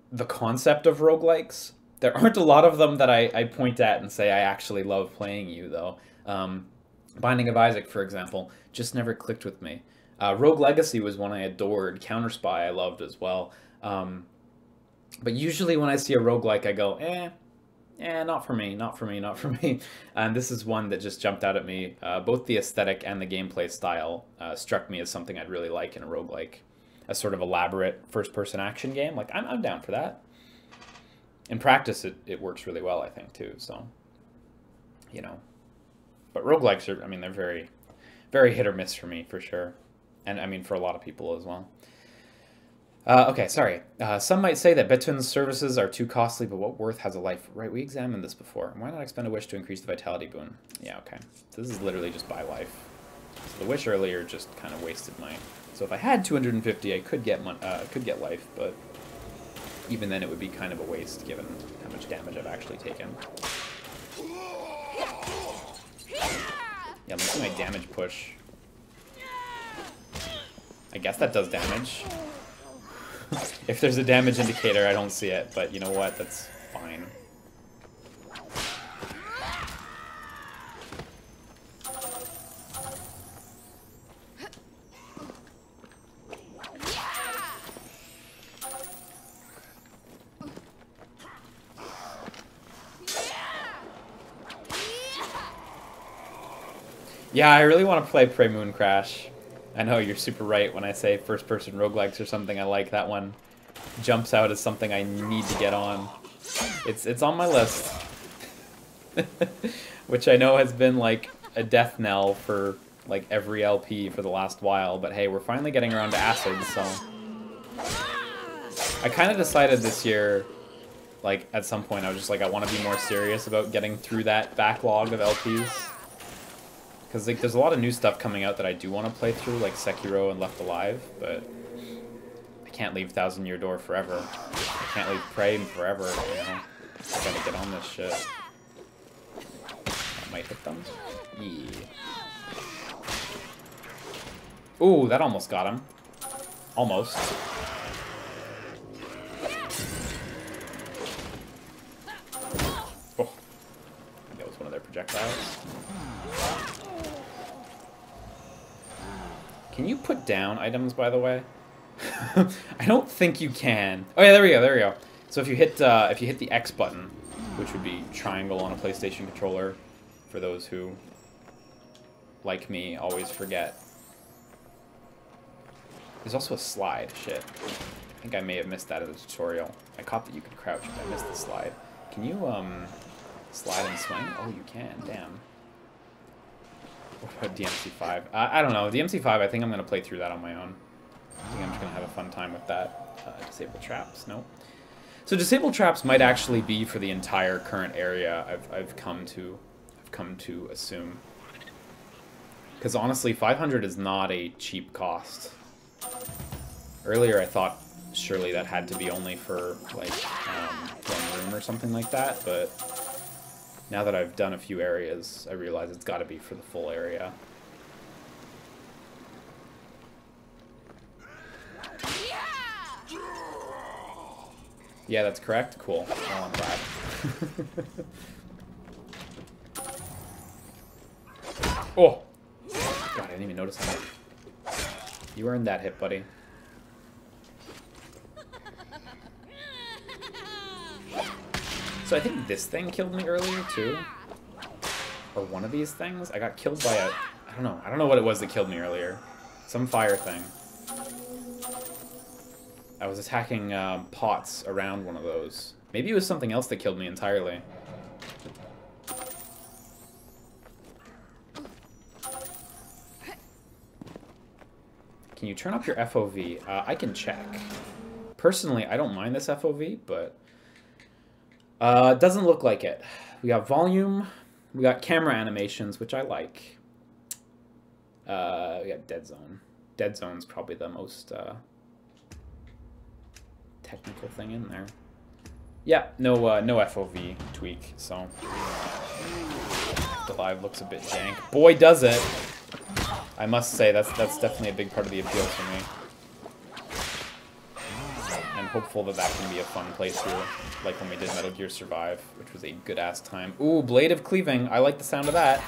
the concept of roguelikes. There aren't a lot of them that I point at and say I actually love playing you, though. Binding of Isaac, for example, just never clicked with me. Rogue Legacy was one I adored. Counter Spy I loved as well. But usually when I see a roguelike, I go, not for me, not for me, not for me. And this is one that just jumped out at me. Both the aesthetic and the gameplay style struck me as something I'd really like in a roguelike. A sort of elaborate first-person action game. Like, I'm down for that. In practice, it works really well, I think, too. So, you know. But roguelikes are, I mean, they're very, very hit or miss for me, for sure. And, I mean, for a lot of people as well. Okay, sorry. Some might say that Betun's services are too costly, but what worth has a life? Right, we examined this before. Why not expend a wish to increase the vitality boon? Yeah, okay. So this is literally just buy life. So the wish earlier just kind of wasted my... So if I had 250, I could get life, but even then it would be kind of a waste given how much damage I've actually taken. Yeah, let's see my damage push. I guess that does damage. If there's a damage indicator, I don't see it, but you know what? That's fine. Yeah, I really want to play Prey Moon Crash. I know you're super right when I say first-person roguelikes or something. I like that one. Jumps out as something I need to get on. It's on my list. Which I know has been like a death knell for like every LP for the last while. But hey, we're finally getting around to Acid, so... I kind of decided this year, like at some point, I was just like, I want to be more serious about getting through that backlog of LPs. Because like, there's a lot of new stuff coming out that I do want to play through, like Sekiro and Left Alive, but I can't leave Thousand Year Door forever. I can't leave Prey forever, you know? I gotta get on this shit. That might hit them. Yeah. Ooh, that almost got him. Almost. Oh. That was one of their projectiles. Can you put down items, by the way? I don't think you can. Oh yeah, there we go, there we go. So if you hit the X button, which would be triangle on a PlayStation controller, for those who, like me, always forget. There's also a slide. Shit. I think I may have missed that in the tutorial. I caught that you could crouch, but I missed the slide. Can you slide and swing? Oh, you can. Damn. What about DMC5? I don't know. DMC5, I think I'm going to play through that on my own. I think I'm just gonna have a fun time with that. Disable traps, no. So disable traps might actually be for the entire current area. I've come to assume. Because honestly, 500 is not a cheap cost. Earlier I thought surely that had to be only for like one room or something like that, but now that I've done a few areas, I realize it's got to be for the full area. Yeah, that's correct. Cool. Well, I'm glad. Oh! God, I didn't even notice that. You earned that hit, buddy. So I think this thing killed me earlier, too. Or one of these things. I got killed by a... I don't know. I don't know what it was that killed me earlier. Some fire thing. I was attacking pots around one of those. Maybe it was something else that killed me entirely. Can you turn up your FOV? I can check. Personally, I don't mind this FOV, but... it doesn't look like it. We got volume. We got camera animations, which I like. We got dead zone. Dead zone's probably the most technical thing in there. Yeah, no FOV tweak, so the live looks a bit jank. Boy, does it! I must say that's definitely a big part of the appeal for me. I'm hopeful that that can be a fun playthrough, like when we did Metal Gear Survive, which was a good-ass time. Ooh, Blade of Cleaving. I like the sound of that.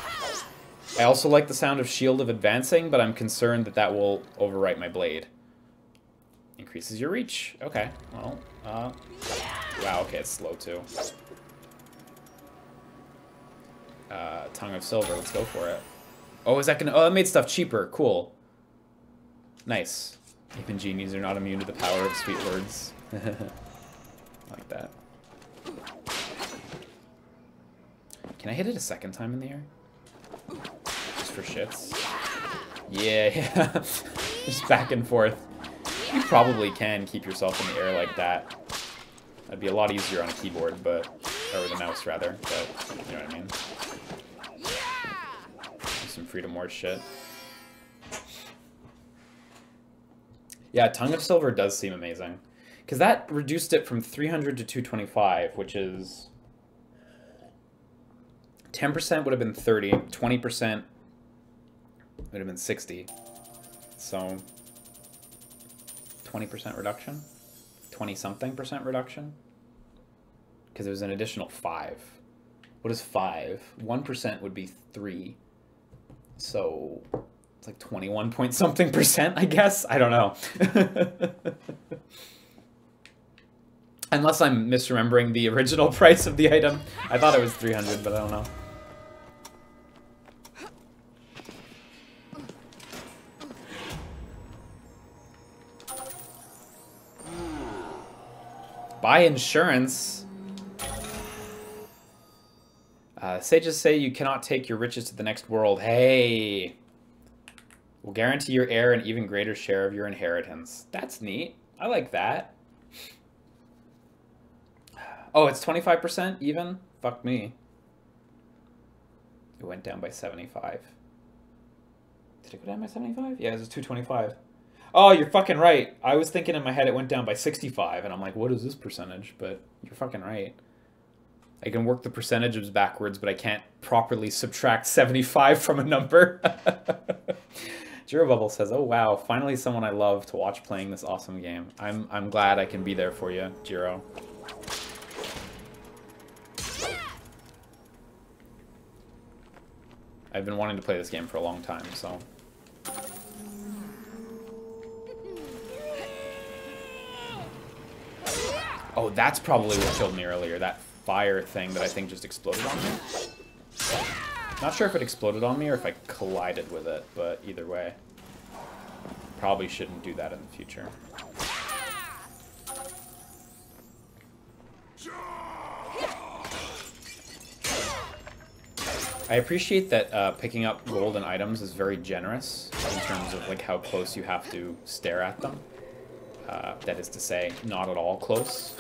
I also like the sound of Shield of Advancing, but I'm concerned that that will overwrite my blade. Increases your reach. Okay, well, wow, okay, it's slow too. Tongue of Silver, let's go for it. Oh, is that gonna... Oh, that made stuff cheaper. Cool. Nice. Even genies are not immune to the power of sweet words. Like that. Can I hit it a second time in the air? Just for shits? Yeah. Just back and forth. You probably can keep yourself in the air like that. That'd be a lot easier on a keyboard, but... Or with a mouse, rather. But, you know what I mean. Do some Freedom Wars shit. Yeah, Tongue of Silver does seem amazing. Because that reduced it from 300 to 225, which is... 10% would have been 30, 20% would have been 60. So, 20% reduction? 20-something% reduction? Because it was an additional 5. What is 5? 1% would be 3. So... It's like 21-point-something%, I guess? I don't know. Unless I'm misremembering the original price of the item. I thought it was 300, but I don't know. Buy insurance. Sages say you cannot take your riches to the next world. Hey! Will guarantee your heir an even greater share of your inheritance. That's neat. I like that. Oh, it's 25% even? Fuck me. It went down by 75. Did it go down by 75? Yeah, it was 225. Oh, you're fucking right. I was thinking in my head it went down by 65, and I'm like, what is this percentage? But you're fucking right. I can work the percentages backwards, but I can't properly subtract 75 from a number. Jiro Bubble says, "Oh wow, finally someone I love to watch playing this awesome game. I'm glad I can be there for you, Jiro." I've been wanting to play this game for a long time, so. Oh, that's probably what killed me earlier. That fire thing that I think just exploded on me. Not sure if it exploded on me or if I collided with it, but either way. Probably shouldn't do that in the future. I appreciate that picking up golden items is very generous in terms of like how close you have to stare at them. That is to say, not at all close.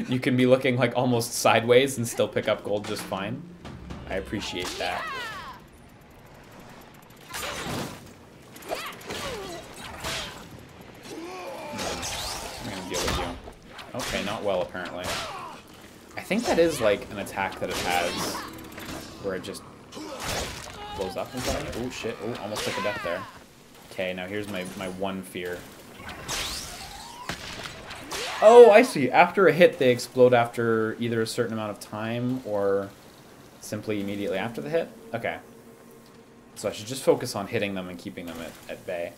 You can be looking like almost sideways and still pick up gold just fine. I appreciate that. I'm gonna deal with you. Okay, not well apparently. I think that is like an attack that it has where it just blows up in front of you. Oh shit, oh, almost took a death there. Okay, now here's my one fear. Oh, I see. After a hit, they explode after either a certain amount of time or simply immediately after the hit? Okay. So I should just focus on hitting them and keeping them at bay.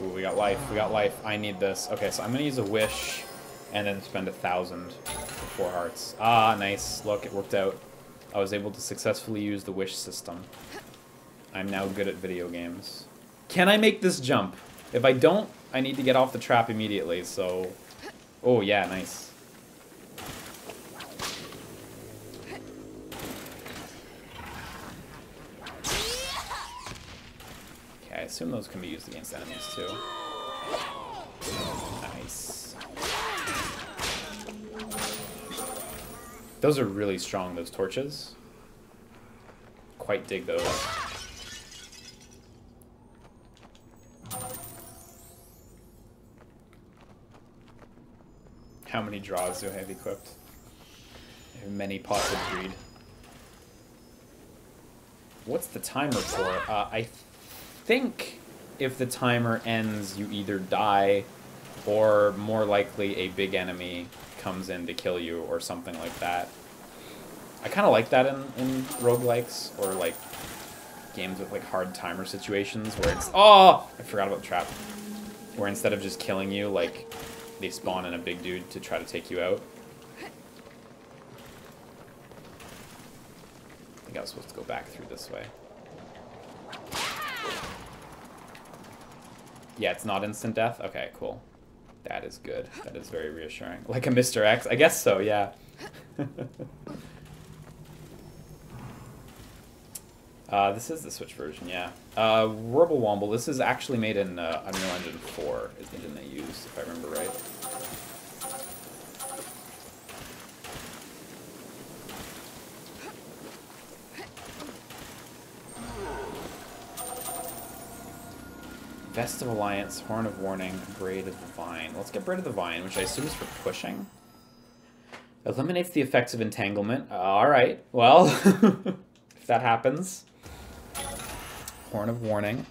Ooh, we got life. We got life. I need this. Okay, so I'm going to use a wish and then spend 1,000 for 4 hearts. Ah, nice. Look, it worked out. I was able to successfully use the wish system. I'm now good at video games. Can I make this jump? If I don't, I need to get off the trap immediately, so... Oh, yeah, nice. Okay, I assume those can be used against enemies, too. Nice. Those are really strong, those torches. Quite dig those. How many draws do I have equipped? I have many pots of greed. What's the timer for? I think if the timer ends, you either die or more likely a big enemy comes in to kill you or something like that. I kind of like that in roguelikes or like games with like hard timer situations where it's... Oh! I forgot about the trap. Where instead of just killing you, like, they spawn in a big dude to try to take you out. I think I was supposed to go back through this way. Yeah, it's not instant death? Okay, cool. That is good. That is very reassuring. Like a Mr. X? I guess so, yeah. This is the Switch version, yeah. Warble Womble, this is actually made in Unreal Engine 4, is the engine they used, if I remember right. Vest of Alliance, Horn of Warning, Braid of the Vine. Let's get Braid of the Vine, which I assume is for pushing. Eliminates the effects of entanglement. Alright, well, if that happens. Horn of Warning.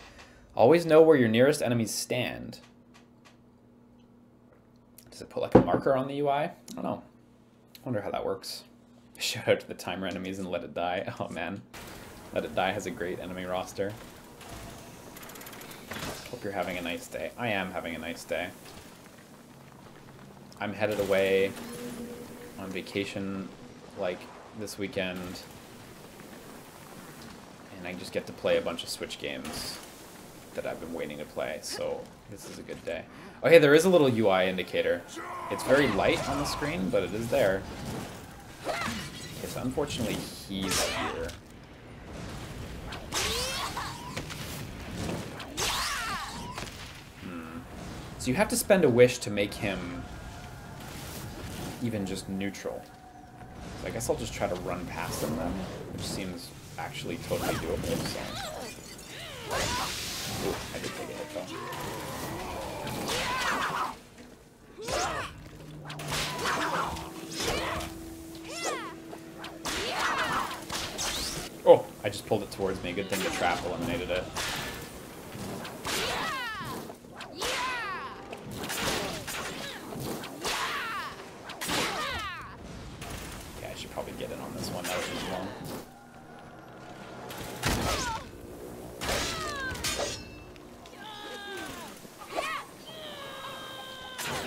Always know where your nearest enemies stand. Does it put like a marker on the UI? I don't know. I wonder how that works. Shout out to the timer enemies and Let It Die. Oh man. Let It Die has a great enemy roster. Hope you're having a nice day. I am having a nice day. I'm headed away on vacation like this weekend. And I just get to play a bunch of Switch games that I've been waiting to play, so this is a good day. Oh hey, there is a little UI indicator. It's very light on the screen, but it is there. Okay, so unfortunately he's here. So you have to spend a wish to make him even just neutral. So I guess I'll just try to run past him then, which seems actually totally doable, so... Ooh, I did take a hit though. Oh, I just pulled it towards me. Good thing the trap eliminated it. Okay, I should probably get in on this one. That was too long.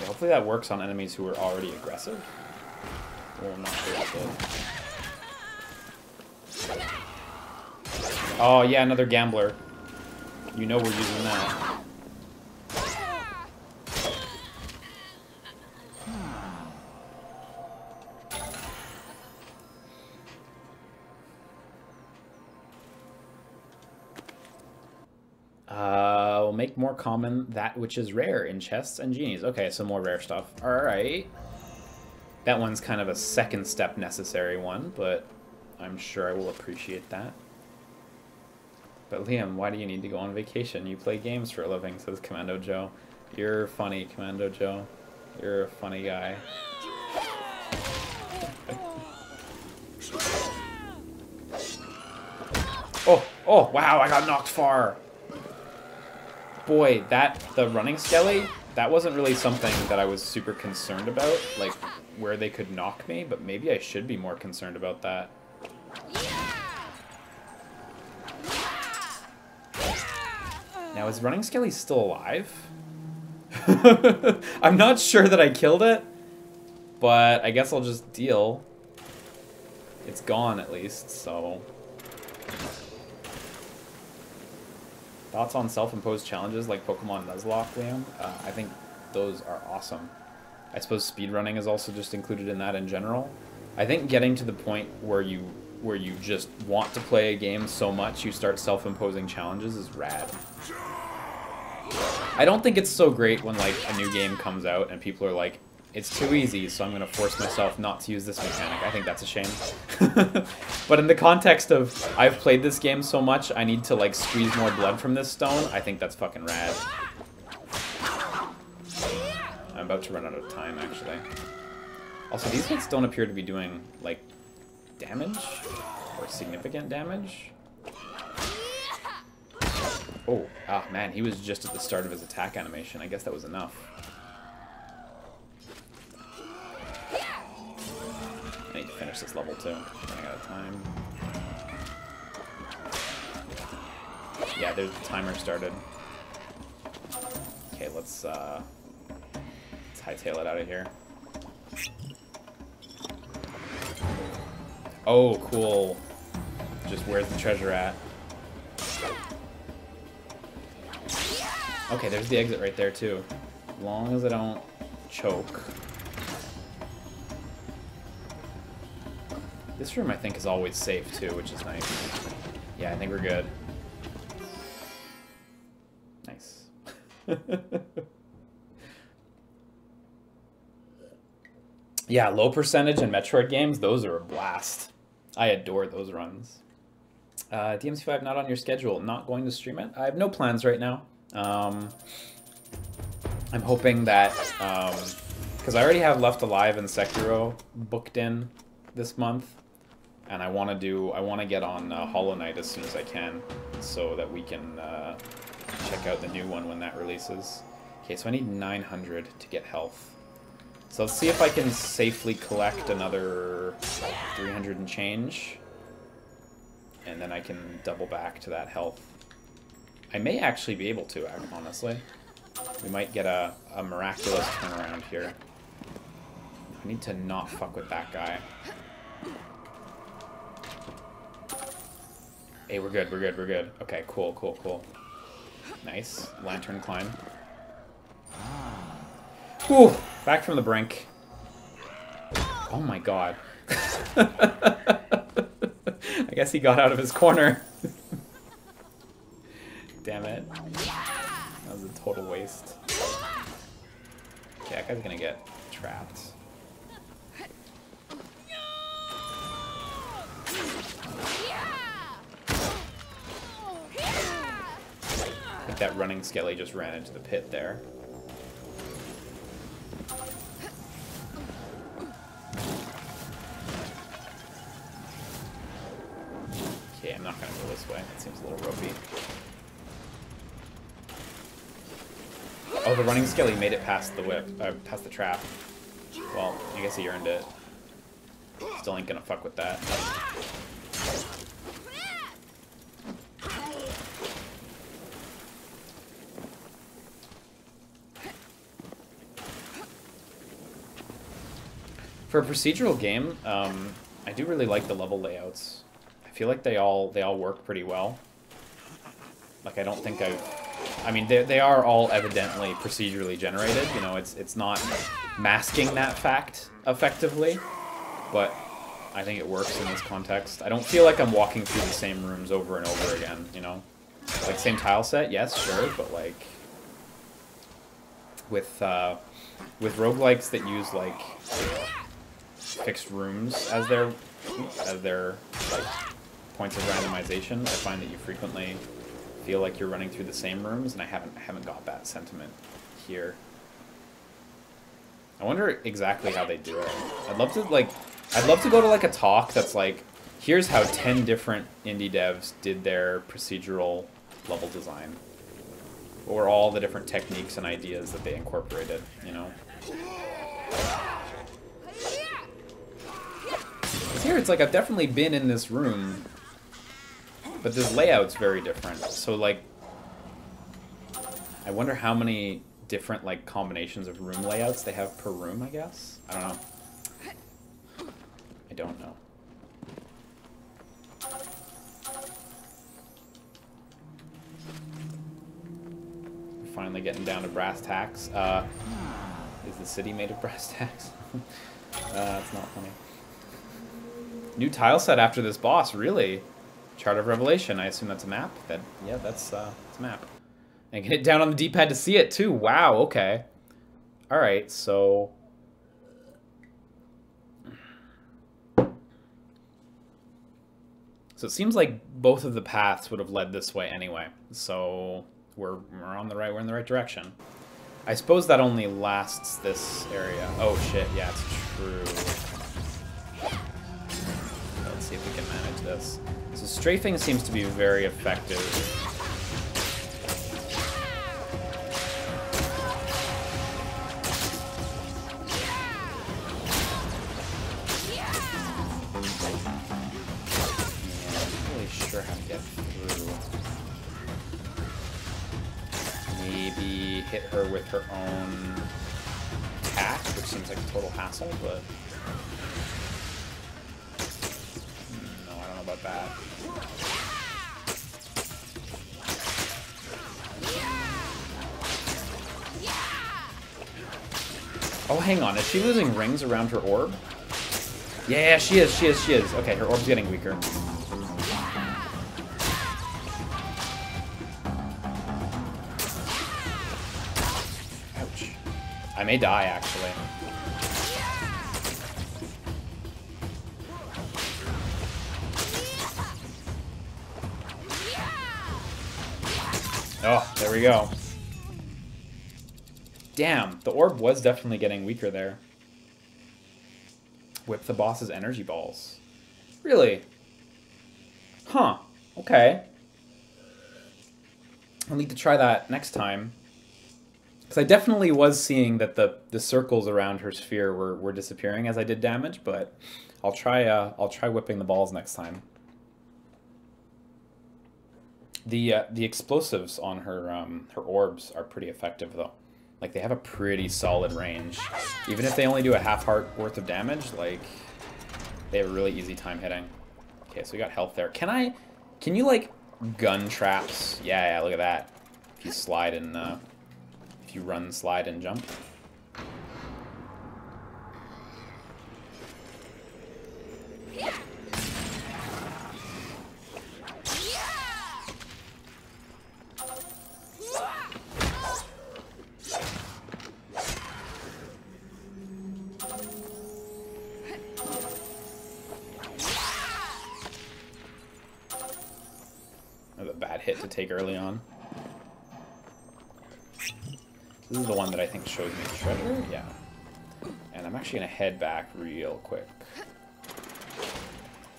Hopefully that works on enemies who are already aggressive. Well, I'm not sure it did. Oh yeah, another gambler. You know we're using that. Will make more common that which is rare in chests and genies. Okay, so more rare stuff. Alright. That one's kind of a second step necessary one, but I'm sure I will appreciate that. But Liam, why do you need to go on vacation? You play games for a living, says Commando Joe. You're funny, Commando Joe. You're a funny guy. Oh, wow, I got knocked far. Boy, the running skelly, that wasn't really something that I was super concerned about, like where they could knock me, but maybe I should be more concerned about that. Now, is running skelly still alive? I'm not sure that I killed it, but I guess I'll just deal. It's gone at least, so... Thoughts on self-imposed challenges like Pokemon Nuzlocke, Liam? I think those are awesome. I suppose speedrunning is also just included in that in general. I think getting to the point where you just want to play a game so much you start self-imposing challenges is rad. I don't think it's so great when like a new game comes out and people are like, it's too easy, so I'm going to force myself not to use this mechanic. I think that's a shame. But in the context of, I've played this game so much, I need to like squeeze more blood from this stone, I think that's fucking rad. I'm about to run out of time, actually. Also, these hits don't appear to be doing, like, damage? Or significant damage? Oh, ah, man, he was just at the start of his attack animation. I guess that was enough. I need to finish this level, too. Running out of time. Yeah, there's the timer started. Okay, let's hightail it out of here. Oh, cool. Just where's the treasure at? Okay, there's the exit right there, too. As long as I don't choke. This room, I think, is always safe, too, which is nice. Yeah, I think we're good. Nice. Yeah, low percentage in Metroid games, those are a blast. I adore those runs. DMC5 not on your schedule, not going to stream it? I have no plans right now. I'm hoping that, because I already have Left Alive and Sekiro booked in this month, and I want to get on Hollow Knight as soon as I can, so that we can check out the new one when that releases. Okay, so I need 900 to get health. So let's see if I can safely collect another 300 and change, and then I can double back to that health. I may actually be able to, honestly. We might get a miraculous turnaround here. I need to not fuck with that guy. Hey, we're good, we're good, we're good. Okay, cool, cool, cool. Nice. Lantern climb. Whew! Back from the brink. Oh my god. I guess he got out of his corner. Damn it. That was a total waste. Okay, that guy's gonna get trapped. I think that running skelly just ran into the pit there. Okay, I'm not gonna go this way. That seems a little ropey. Oh, the running skelly made it past the whip, past the trap. Well, I guess he earned it. Still ain't gonna fuck with that. For a procedural game, I do really like the level layouts. I feel like they all work pretty well. Like, I don't think I mean, they are all evidently procedurally generated. You know, it's not masking that fact effectively, but I think it works in this context. I don't feel like I'm walking through the same rooms over and over again, you know? Like, same tile set, yes, sure, but, like, with roguelikes that use, like, fixed rooms as their like, points of randomization, I find that you frequently feel like you're running through the same rooms, and I haven't got that sentiment here. I wonder exactly how they do it. I'd love to go to, like, a talk that's like, here's how 10 different indie devs did their procedural level design. What were all the different techniques and ideas that they incorporated, you know? Because here it's like, I've definitely been in this room, but this layout's very different. So, like, I wonder how many different, like, combinations of room layouts they have per room, I guess? I don't know. I don't know. We're finally getting down to brass tacks. Is the city made of brass tacks? That's not funny. New tile set after this boss, really? Chart of Revelation, I assume that's a map? Yeah, that's a map. And can hit down on the D-pad to see it, too. Wow, okay. Alright, so... So it seems like both of the paths would have led this way anyway. So we're in the right direction. I suppose that only lasts this area. Oh shit, yeah, it's true. Let's see if we can manage this. So strafing seems to be very effective. Sure how to get through. Maybe hit her with her own attack, which seems like a total hassle, but no, I don't know about that. Oh, hang on, is she losing rings around her orb? Yeah, she is. Okay, her orb's getting weaker. I may die, actually. Oh, there we go. Damn, the orb was definitely getting weaker there. Whip the boss's energy balls. Really? Huh. Okay. I'll need to try that next time. Because I definitely was seeing that the circles around her sphere were disappearing as I did damage, but I'll try whipping the balls next time. The explosives on her her orbs are pretty effective though. Like, they have a pretty solid range. Even if they only do a half heart worth of damage, like, they have a really easy time hitting. Okay, so we got health there. Can you like gun traps? Yeah, look at that. If you slide and if you run, slide, and jump. That's a bad hit to take early on. This is the one that I think shows me the treasure? Yeah. And I'm actually going to head back real quick.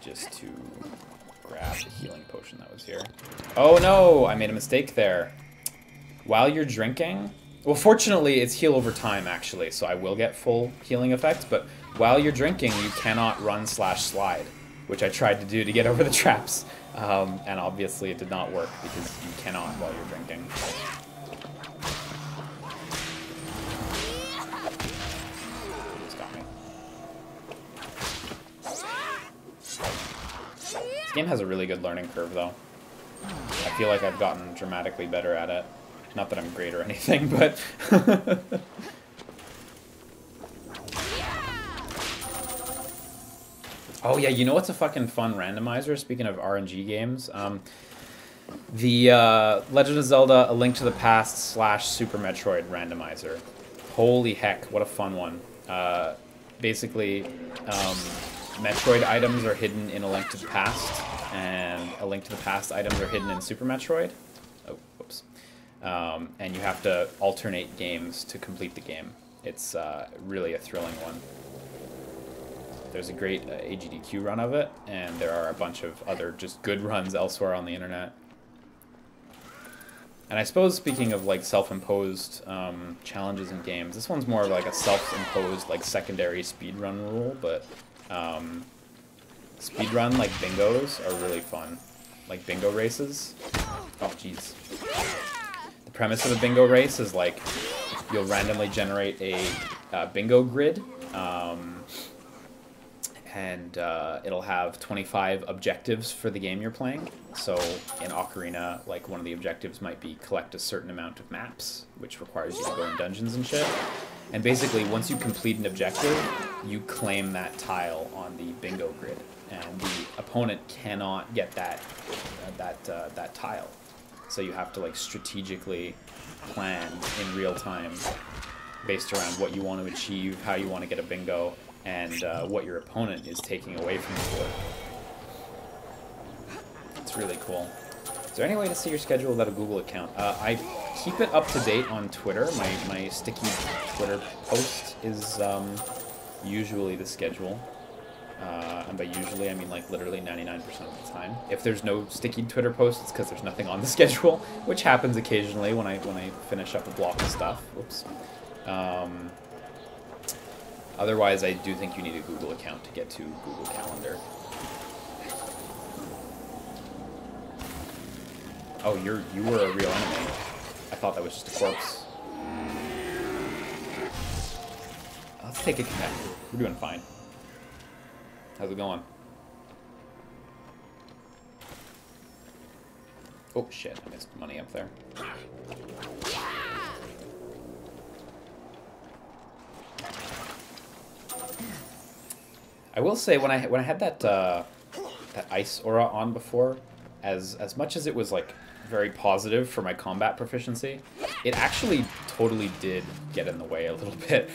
Just to grab the healing potion that was here. Oh no! I made a mistake there. While you're drinking... Well, fortunately, it's heal over time, actually, so I will get full healing effects, but while you're drinking, you cannot run/slide, which I tried to do to get over the traps. And obviously it did not work, because you cannot while you're drinking. This game has a really good learning curve, though. I feel like I've gotten dramatically better at it. Not that I'm great or anything, but... Oh yeah, you know what's a fucking fun randomizer, speaking of RNG games? The Legend of Zelda: A Link to the Past / Super Metroid randomizer. Holy heck, what a fun one. Basically, Metroid items are hidden in A Link to the Past, and A Link to the Past items are hidden in Super Metroid. Oh, whoops. And you have to alternate games to complete the game. It's really a thrilling one. There's a great AGDQ run of it, and there are a bunch of other just good runs elsewhere on the internet. And I suppose, speaking of like self-imposed challenges in games, this one's more of like a self-imposed like secondary speedrun rule, but speedrun like bingos are really fun. Like bingo races. Oh jeez. The premise of a bingo race is like you'll randomly generate a bingo grid, and it'll have 25 objectives for the game you're playing. So in Ocarina, like one of the objectives might be collect a certain amount of maps, which requires you to go in dungeons and shit. And basically, once you complete an objective, you claim that tile on the bingo grid, and the opponent cannot get that tile. So you have to like strategically plan in real time, based around what you want to achieve, how you want to get a bingo, and what your opponent is taking away from you. It's really cool. Is there any way to see your schedule without a Google account? I keep it up to date on Twitter. My sticky Twitter post is usually the schedule. And by usually, I mean like literally 99% of the time. If there's no sticky Twitter post, it's because there's nothing on the schedule, which happens occasionally when I finish up a block of stuff. Whoops. Otherwise, I do think you need a Google account to get to Google Calendar. Oh, you were a real enemy. I thought that was just a corpse. Let's take a connect. We're doing fine. How's it going? Oh shit, I missed money up there. I will say, when I had that that ice aura on before, as much as it was like very positive for my combat proficiency, it actually totally did get in the way a little bit.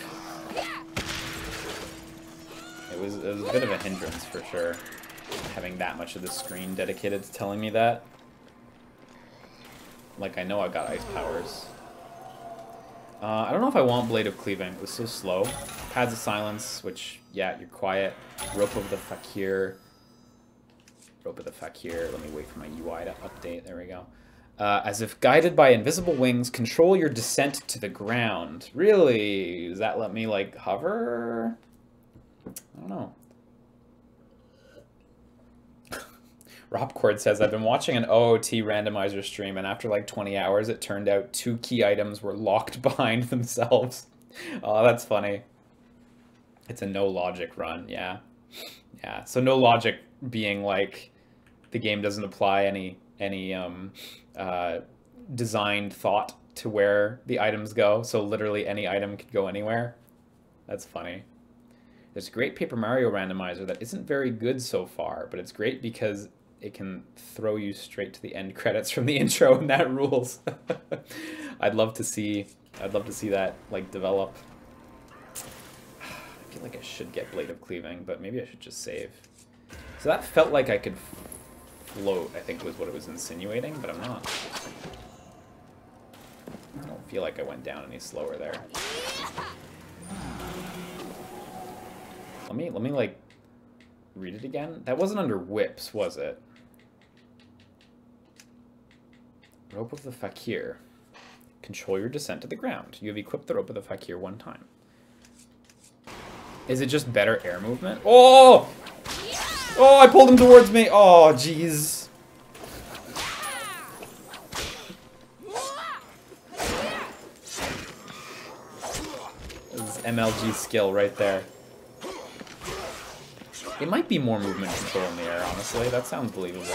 It was a bit of a hindrance for sure, having that much of the screen dedicated to telling me that. Like, I know I got ice powers. I don't know if I want Blade of Cleaving. It was so slow. Pads of Silence, which, yeah, you're quiet. Rope of the Fakir. Rope of the Fakir. Let me wait for my UI to update. There we go. As if guided by invisible wings, control your descent to the ground. Really? Does that let me, like, hover? I don't know. Ropcord says, I've been watching an OOT randomizer stream, and after like 20 hours, it turned out 2 key items were locked behind themselves. Oh, that's funny. It's a no logic run, yeah. Yeah, so no logic being like the game doesn't apply any designed thought to where the items go, so literally any item could go anywhere. That's funny. There's a great Paper Mario randomizer that isn't very good so far, but it's great because it can throw you straight to the end credits from the intro, and that rules. I'd love to see that like develop. I feel like I should get Blade of Cleaving, but maybe I should just save. So that felt like I could float, I think was what it was insinuating, but I'm not. I don't feel like I went down any slower there. Let me like read it again. That wasn't under whips, was it? Rope of the Fakir. Control your descent to the ground. You have equipped the Rope of the Fakir 1 time. Is it just better air movement? Oh! Oh, I pulled him towards me. Oh, jeez. This is MLG skill right there. It might be more movement control in the air, honestly. That sounds believable.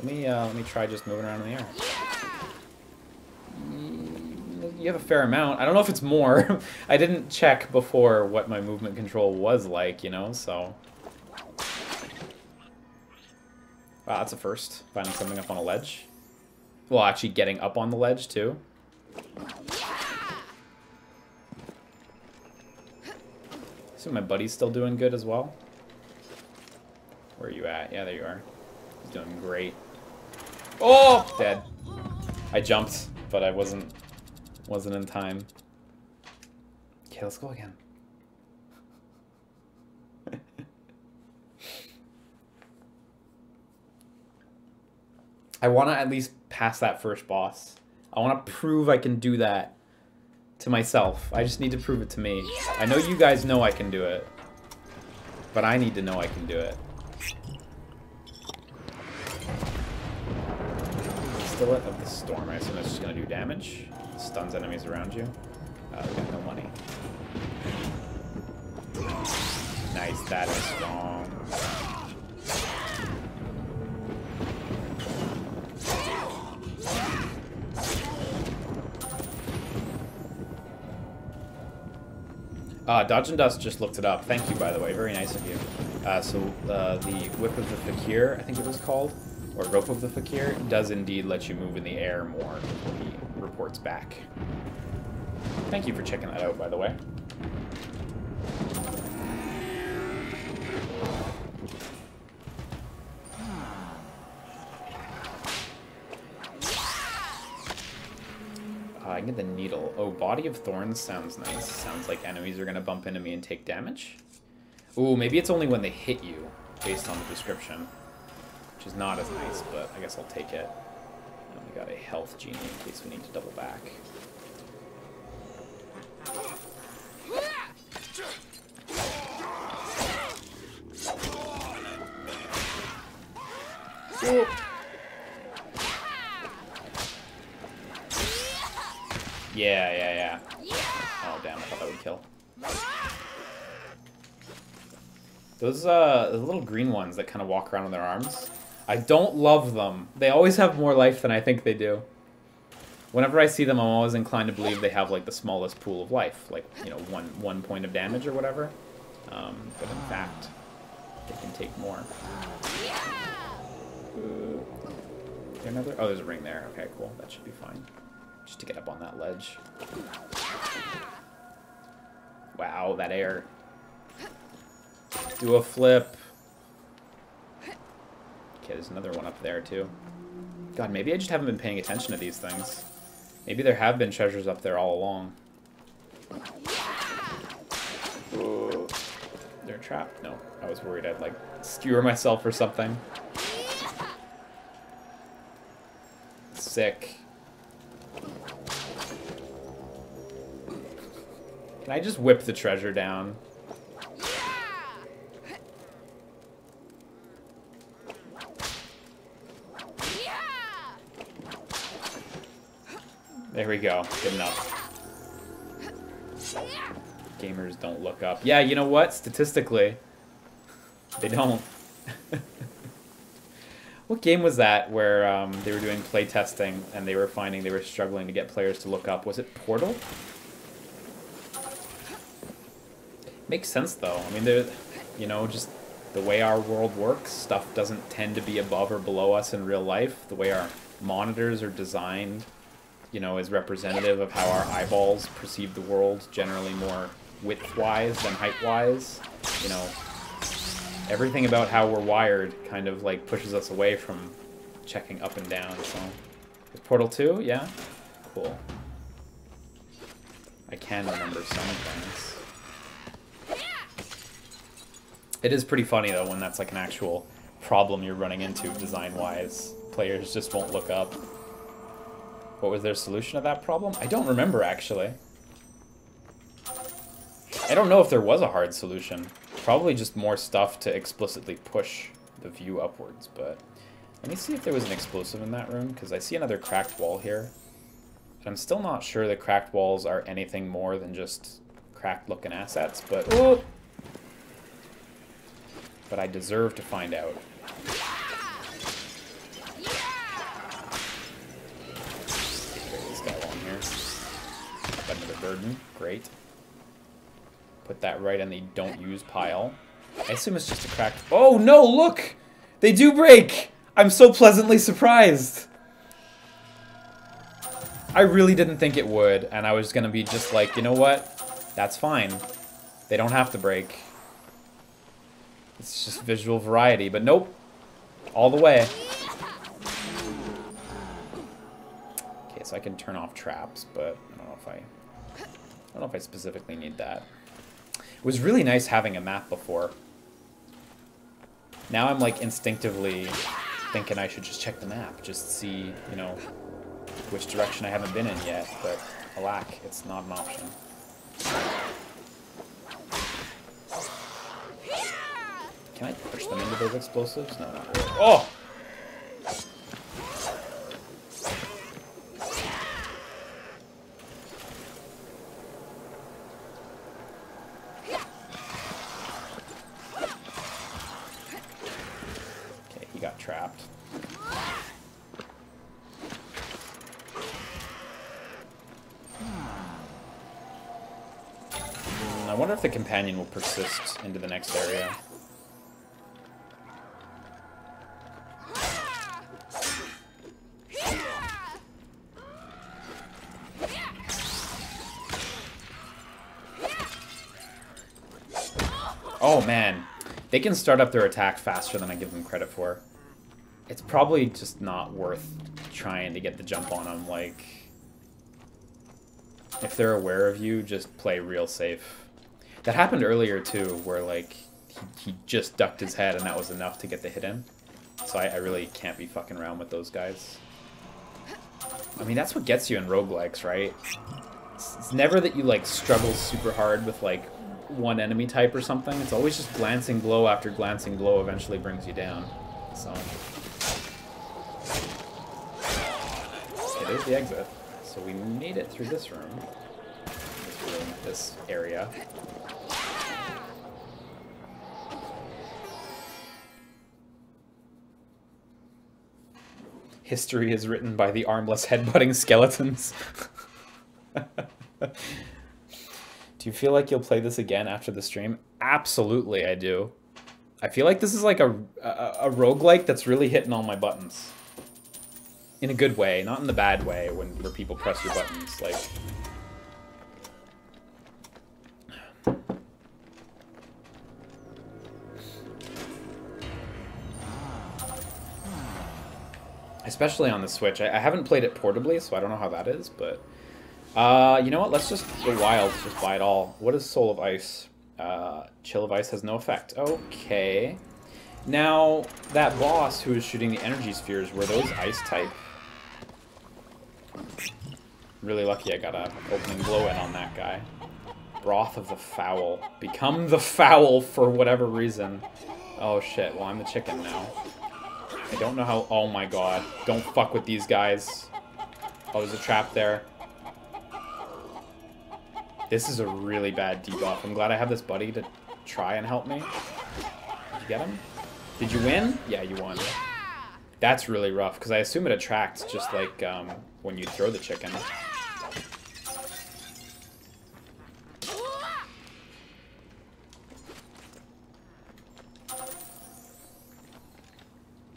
Let me try just moving around in the air. You have a fair amount. I don't know if it's more. I didn't check before what my movement control was like, you know, so. Wow, that's a first. Finding something up on a ledge. Well, actually getting up on the ledge, too. So my buddy's still doing good as well. Where are you at? Yeah, there you are. He's doing great. Oh! Dead. I jumped, but I wasn't in time. Okay, let's go again. I want to at least pass that first boss. I want to prove I can do that to myself. I just need to prove it to me. I know you guys know I can do it, but I need to know I can do it. Distillate of the Storm. I assume that's just going to do damage. Stuns enemies around you. We got no money. Nice, that is strong. Dodge and Dust just looked it up. Thank you, by the way. Very nice of you. The Whip of the Fakir, I think it was called, or Rope of the Fakir, does indeed let you move in the air more when he reports back. Thank you for checking that out, by the way. I can get the needle. Oh, Body of Thorns sounds nice. Sounds like enemies are going to bump into me and take damage. Ooh, maybe it's only when they hit you, based on the description. Which is not as nice, but I guess I'll take it. And we got a health genie in case we need to double back. Ooh. Yeah. Oh, damn, I thought that would kill. Those the little green ones that kind of walk around on their arms, I don't love them. They always have more life than I think they do. Whenever I see them, I'm always inclined to believe they have, like, the smallest pool of life. Like, you know, one point of damage or whatever. But in fact, they can take more. Is there another? Oh, there's a ring there. Okay, cool. That should be fine. Just to get up on that ledge. Wow, that air. Do a flip. Okay, there's another one up there, too. God, maybe I just haven't been paying attention to these things. Maybe there have been treasures up there all along. Ooh. They're trapped? No. I was worried I'd, like, skewer myself or something. Sick. Can I just whip the treasure down? There we go. Good enough. Gamers don't look up. Yeah, you know what? Statistically, they don't. What game was that where they were doing play testing and they were finding they were struggling to get players to look up? Was it Portal? Makes sense, though. I mean, you know, just the way our world works, stuff doesn't tend to be above or below us in real life. The way our monitors are designed, you know, is representative of how our eyeballs perceive the world, generally more width-wise than height-wise. You know, everything about how we're wired kind of, like, pushes us away from checking up and down, so... Is Portal 2? Yeah? Cool. I can remember some things. It is pretty funny, though, when that's, like, an actual problem you're running into design-wise. Players just won't look up. What was their solution to that problem? I don't remember, actually. I don't know if there was a hard solution. Probably just more stuff to explicitly push the view upwards, but... Let me see if there was an explosive in that room, because I see another cracked wall here. And I'm still not sure the cracked walls are anything more than just cracked-looking assets, but... Ooh! But I deserve to find out. Carry this guy along here. Got another burden. Great. Put that right in the don't use pile. I assume it's just a cracked... Oh, no, look! They do break! I'm so pleasantly surprised! I really didn't think it would, and I was gonna be just like, you know what? That's fine. They don't have to break. It's just visual variety, but nope. All the way. Okay, so I can turn off traps, but I don't know if I specifically need that. It was really nice having a map before. Now I'm like instinctively thinking I should just check the map, just see, you know, which direction I haven't been in yet, but alack, it's not an option. Can I push them into those explosives? No, not really. Oh! Okay, he got trapped. I wonder if the companion will persist into the next area. Oh man, they can start up their attack faster than I give them credit for. It's probably just not worth trying to get the jump on them. Like, if they're aware of you, just play real safe. That happened earlier too, where like he just ducked his head and that was enough to get the hit in. So I really can't be fucking around with those guys. I mean, that's what gets you in roguelikes, right? It's never that you like struggle super hard with like one enemy type or something. It's always just glancing blow after glancing blow eventually brings you down. So okay, there's the exit. So we made it through this room. This area. History is written by the armless headbutting skeletons. Do you feel like you'll play this again after the stream? Absolutely, I do. I feel like this is like a roguelike that's really hitting all my buttons. In a good way, not in the bad way where people press your buttons. Like, especially on the Switch. I haven't played it portably, so I don't know how that is, but you know what? Let's just go wild. Just buy it all. What is Soul of Ice? Chill of Ice has no effect. Okay. Now, that boss who was shooting the energy spheres, were those ice type? Really lucky I got a opening blow in on that guy. Broth of the Fowl. Become the fowl for whatever reason. Oh shit, well I'm the chicken now. I don't know how... Oh my god. Don't fuck with these guys. Oh, there's a trap there. This is a really bad debuff. I'm glad I have this buddy to try and help me. Did you get him? Did you win? Yeah, you won. That's really rough, because I assume it attracts just like when you throw the chicken.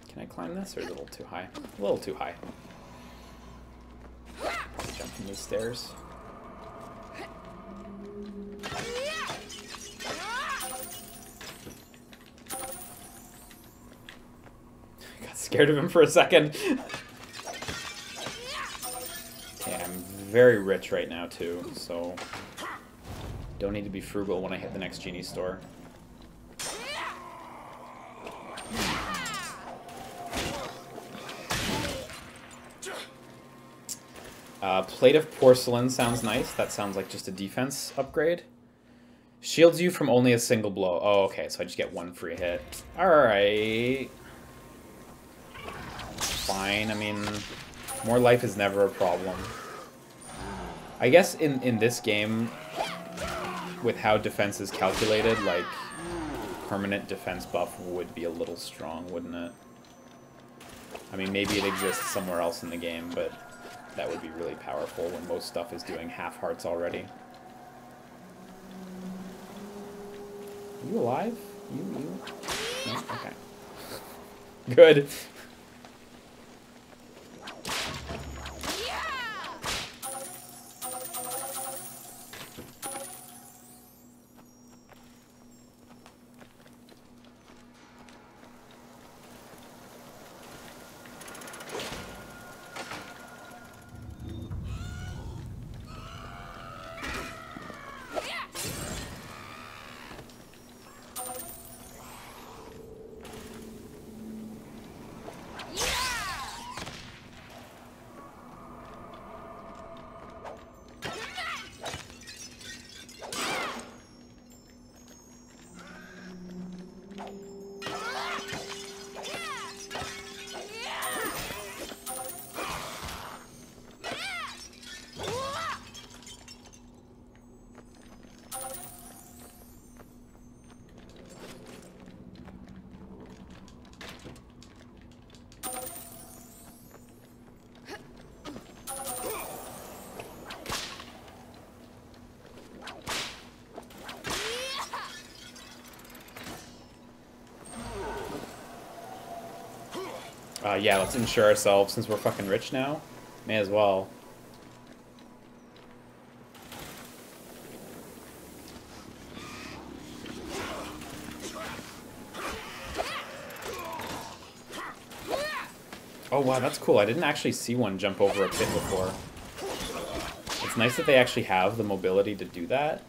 Can I climb this, or is it a little too high? A little too high. Jump from these stairs. Got scared of him for a second. Okay, I'm very rich right now too, so don't need to be frugal when I hit the next genie store. Plate of Porcelain sounds nice. That sounds like just a defense upgrade. Shields you from only a single blow. Oh, okay, so I just get one free hit. Alright. Fine, I mean, more life is never a problem. I guess in this game, with how defense is calculated, like, permanent defense buff would be a little strong, wouldn't it? I mean, maybe it exists somewhere else in the game, but that would be really powerful when most stuff is doing half hearts already. Are you alive? You? No? Okay. Good. Yeah, let's insure ourselves since we're fucking rich now. May as well. Oh wow, that's cool. I didn't actually see one jump over a pit before. It's nice that they actually have the mobility to do that.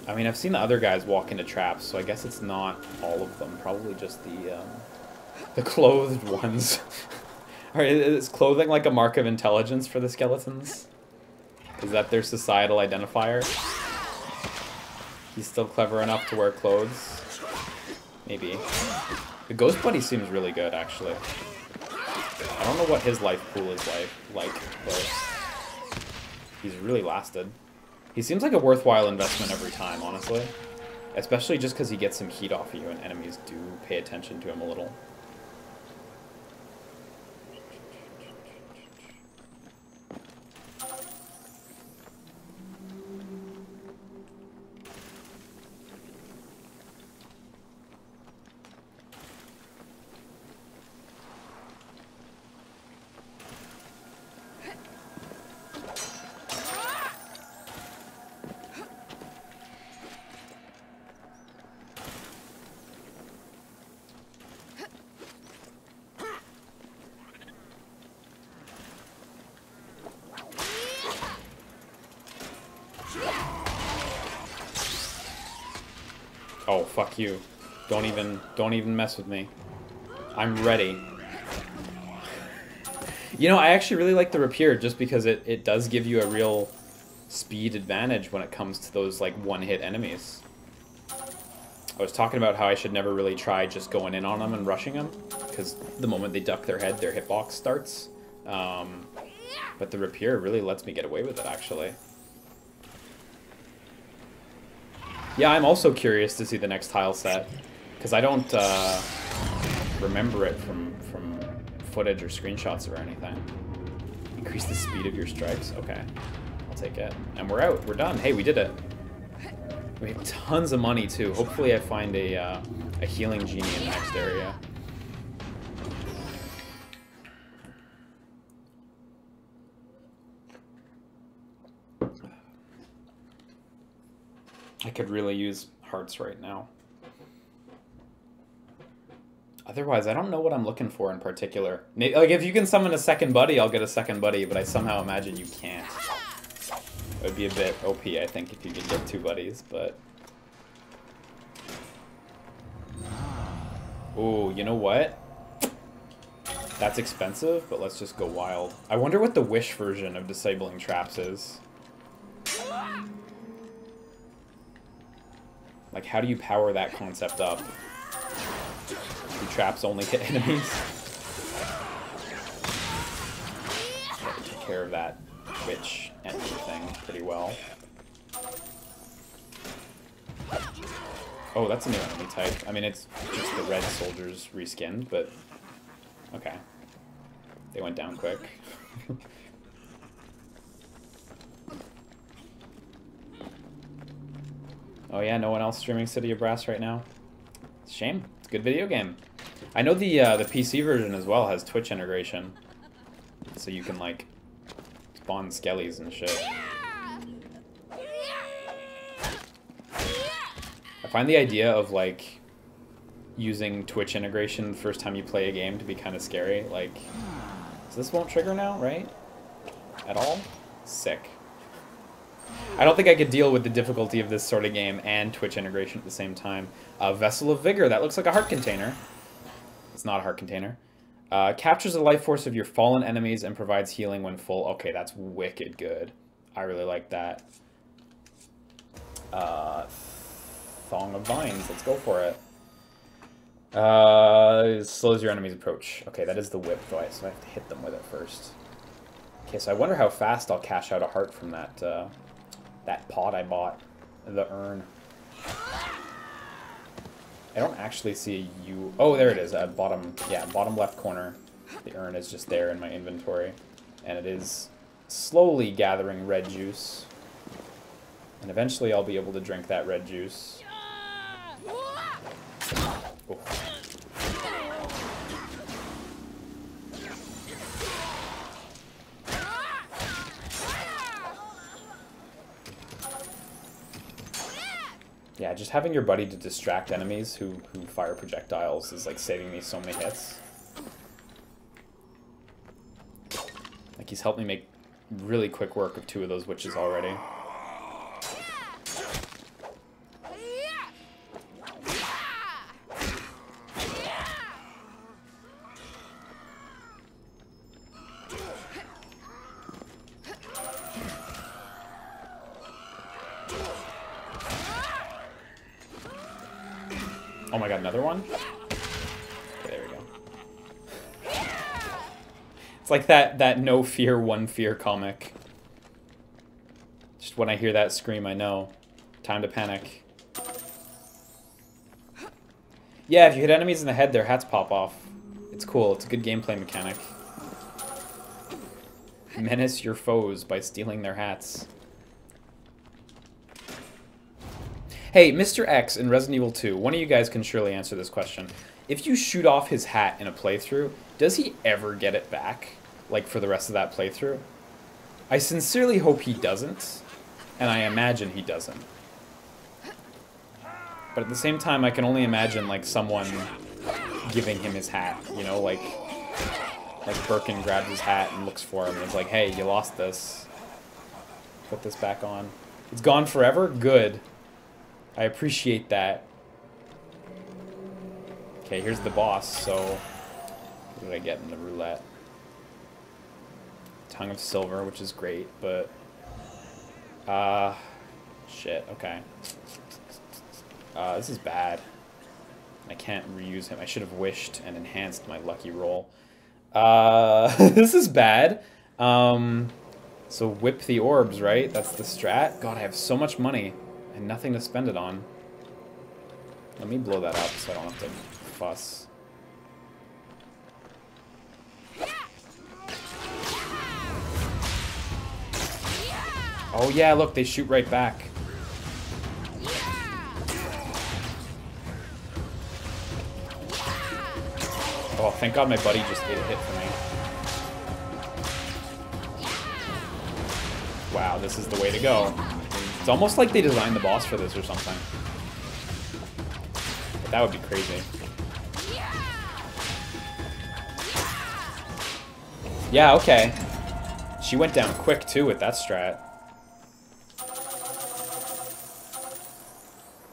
I mean, I've seen the other guys walk into traps, so I guess it's not all of them. Probably just the clothed ones. Alright, is clothing like a mark of intelligence for the skeletons? Is that their societal identifier? He's still clever enough to wear clothes? Maybe. The Ghost Buddy seems really good, actually. I don't know what his life pool is like, but he's really lasted. He seems like a worthwhile investment every time, honestly. Especially just because he gets some heat off of you and enemies do pay attention to him a little. Oh, fuck you. Don't even mess with me. I'm ready. You know, I actually really like the rapier just because it does give you a real speed advantage when it comes to those, like, one-hit enemies. I was talking about how I should never really try just going in on them and rushing them, because the moment they duck their head, their hitbox starts. But the rapier really lets me get away with it, actually. Yeah, I'm also curious to see the next tile set, because I don't remember it from footage or screenshots or anything. Increase the speed of your strikes? Okay, I'll take it. And we're out. We're done. Hey, we did it. We have tons of money, too. Hopefully I find a healing genie in the next area. I could really use hearts right now. Otherwise, I don't know what I'm looking for in particular. Like, if you can summon a second buddy, I'll get a second buddy, but I somehow imagine you can't. It would be a bit OP, I think, if you could get two buddies, but... Ooh, you know what? That's expensive, but let's just go wild. I wonder what the Wish version of disabling traps is. Like, how do you power that concept up? Do traps only hit enemies? Take care of that witch enemy thing pretty well. Oh, that's a new enemy type. I mean, it's just the red soldiers reskinned, but... Okay. They went down quick. Oh yeah, no one else streaming City of Brass right now? It's a shame. It's a good video game. I know the PC version as well has Twitch integration. So you can, like, spawn skellies and shit. I find the idea of, like, using Twitch integration the first time you play a game to be kind of scary. Like, so this won't trigger now, right? At all? Sick. I don't think I could deal with the difficulty of this sort of game and Twitch integration at the same time. Vessel of Vigor. That looks like a heart container. It's not a heart container. Captures the life force of your fallen enemies and provides healing when full. Okay, that's wicked good. I really like that. Thong of Vines. Let's go for it. It slows your enemy's approach. Okay, that is the whip, though, so I have to hit them with it first. Okay, so I wonder how fast I'll cash out a heart from that, that pot I bought. The urn. I don't actually see a U... Oh, there it is. At bottom... Yeah, bottom left corner. The urn is just there in my inventory. And it is slowly gathering red juice. And eventually I'll be able to drink that red juice. Oh. Yeah, just having your buddy to distract enemies who fire projectiles is like saving me so many hits. Like he's helped me make really quick work of 2 of those witches already. Oh my god, another one? Okay, there we go. It's like that no fear, one fear comic. Just when I hear that scream, I know. Time to panic. Yeah, if you hit enemies in the head, their hats pop off. It's cool. It's a good gameplay mechanic. Menace your foes by stealing their hats. Hey, Mr. X in Resident Evil 2, one of you guys can surely answer this question. If you shoot off his hat in a playthrough, does he ever get it back? Like, for the rest of that playthrough? I sincerely hope he doesn't, and I imagine he doesn't. But at the same time, I can only imagine, like, someone giving him his hat, you know? Like Birkin grabs his hat and looks for him and is like, hey, you lost this. Put this back on. It's gone forever? Good. I appreciate that. Okay, here's the boss, so what did I get in the roulette? Tongue of Silver, which is great, but shit, okay. This is bad. I can't reuse him. I should have wished and enhanced my lucky roll. This is bad. So whip the orbs, right? That's the strat. God, I have so much money and nothing to spend it on. Let me blow that up so I don't have to fuss. Oh yeah, look, they shoot right back. Oh, thank God my buddy just ate a hit for me. Wow, this is the way to go. It's almost like they designed the boss for this or something. But that would be crazy. Yeah, okay. She went down quick, too, with that strat.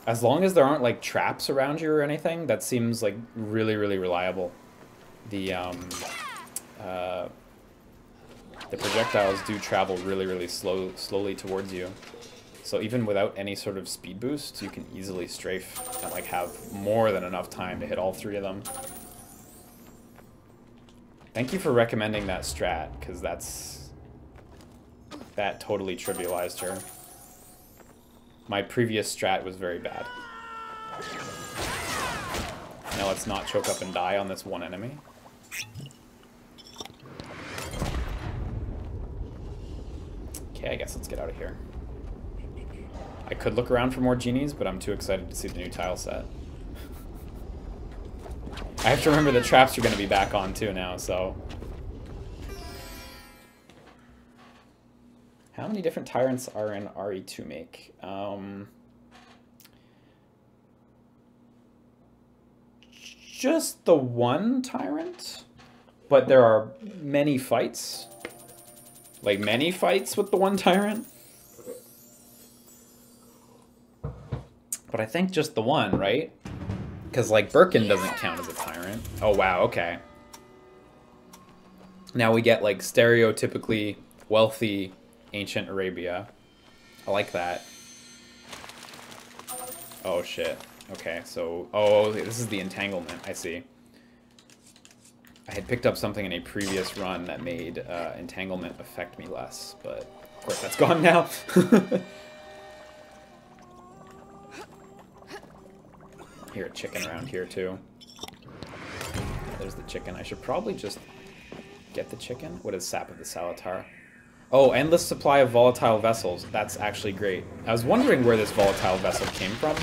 As long as there aren't, like, traps around you or anything, that seems, like, really, really reliable. The projectiles do travel really, really slowly towards you. So even without any sort of speed boost, you can easily strafe and like have more than enough time to hit all 3 of them. Thank you for recommending that strat, because that totally trivialized her. My previous strat was very bad. Now let's not choke up and die on this one enemy. Okay, I guess let's get out of here. I could look around for more genies, but I'm too excited to see the new tile set. I have to remember the traps are going to be back on too now, so... How many different tyrants are in RE2 make? Just the one tyrant, but there are many fights. Like many fights with the one tyrant. But I think just the one, right? Because, like, Birkin doesn't count as a tyrant. Oh, wow, okay. Now we get, like, stereotypically wealthy ancient Arabia. I like that. Oh, shit. Okay, so... Oh, this is the entanglement. I see. I had picked up something in a previous run that made entanglement affect me less, but of course that's gone now. Hear a chicken around here too. There's the chicken. I should probably just get the chicken. What is Sap of the Salatar? Oh, endless supply of volatile vessels. That's actually great. I was wondering where this volatile vessel came from.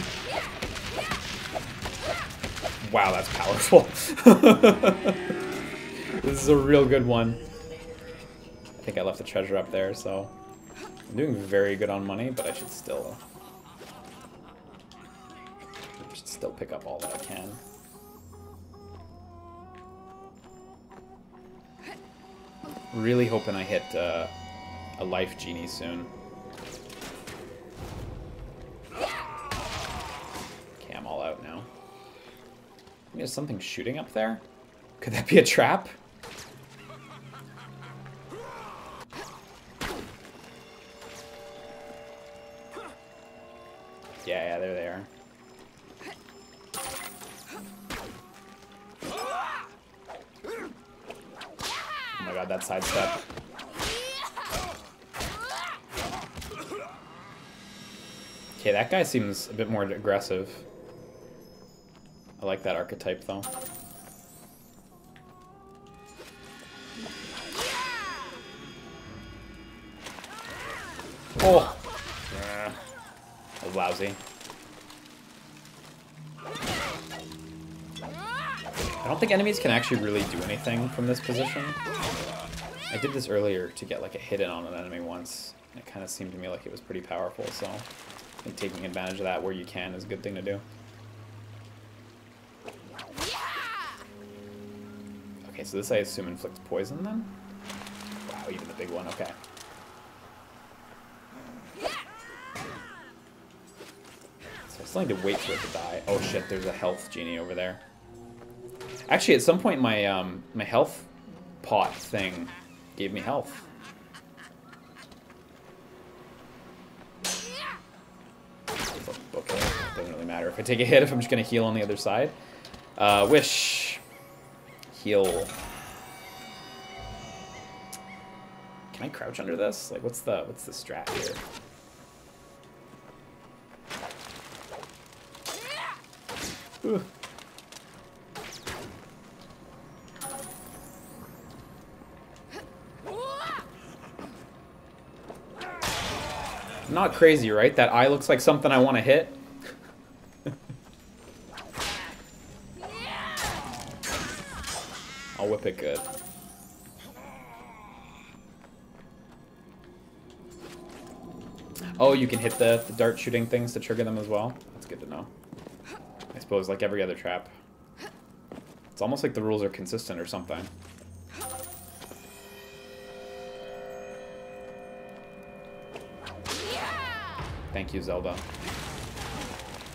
Wow, that's powerful. This is a real good one. I think I left the treasure up there, so... I'm doing very good on money, but I should still... still pick up all that I can. Really hoping I hit a life genie soon. Okay, I'm all out now. There's something shooting up there? Could that be a trap? Yeah, there they are. Oh my god, that sidestep. Okay, that guy seems a bit more aggressive. I like that archetype, though. Oh! That was lousy. I don't think enemies can actually really do anything from this position. I did this earlier to get like a hit in on an enemy once. And it kind of seemed to me like it was pretty powerful, so I think taking advantage of that where you can is a good thing to do. Okay, so this I assume inflicts poison then? Wow, even the big one, okay. So I still need to wait for it to die. Oh shit, there's a health genie over there. Actually, at some point my my health pot thing gave me health. Okay, doesn't really matter if I take a hit if I'm just gonna heal on the other side. Wish. Heal. Can I crouch under this? Like, what's the strat here? Ooh. Not crazy, right? That eye looks like something I want to hit. I'll whip it good. Oh, you can hit the dart shooting things to trigger them as well? That's good to know. I suppose like every other trap. It's almost like the rules are consistent or something. Thank you, Zelda.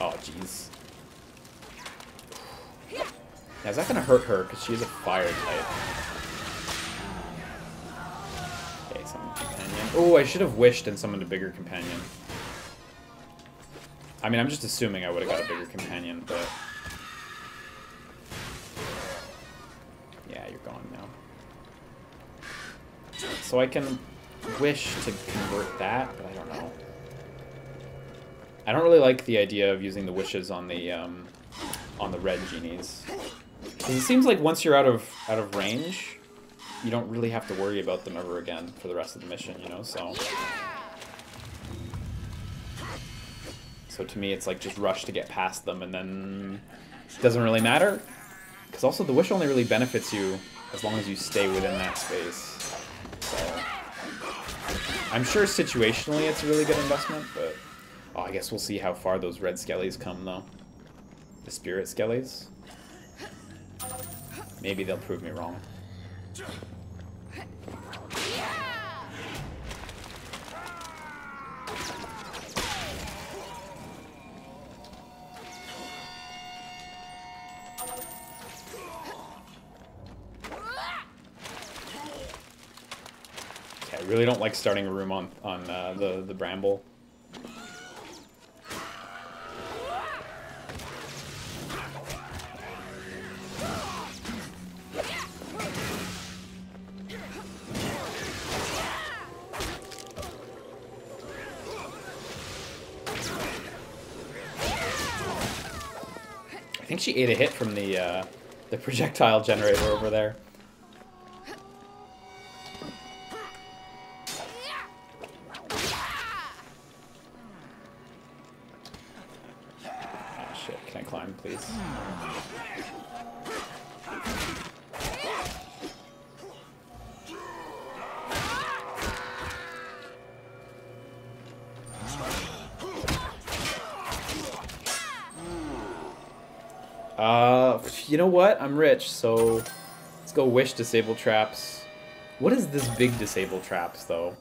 Oh, jeez. Now, is that gonna hurt her? Because she's a fire type. Okay, summon companion. Oh, I should have wished and summoned a bigger companion. I mean, I'm just assuming I would have got a bigger companion, but... Yeah, you're gone now. So I can wish to convert that, but I don't know. I don't really like the idea of using the wishes on the red genies. Because it seems like once you're out of range, you don't really have to worry about them ever again for the rest of the mission, you know, so... So to me, it's like just rush to get past them, and then it doesn't really matter. Because also the wish only really benefits you as long as you stay within that space. So I'm sure situationally it's a really good investment, but oh, I guess we'll see how far those red skellies come, though. The spirit skellies. Maybe they'll prove me wrong. Okay, I really don't like starting a room on the bramble. I think she ate a hit from the projectile generator over there. Oh shit, can I climb, please? you know what? I'm rich, so let's go wish disable traps. What is this big disable traps, though?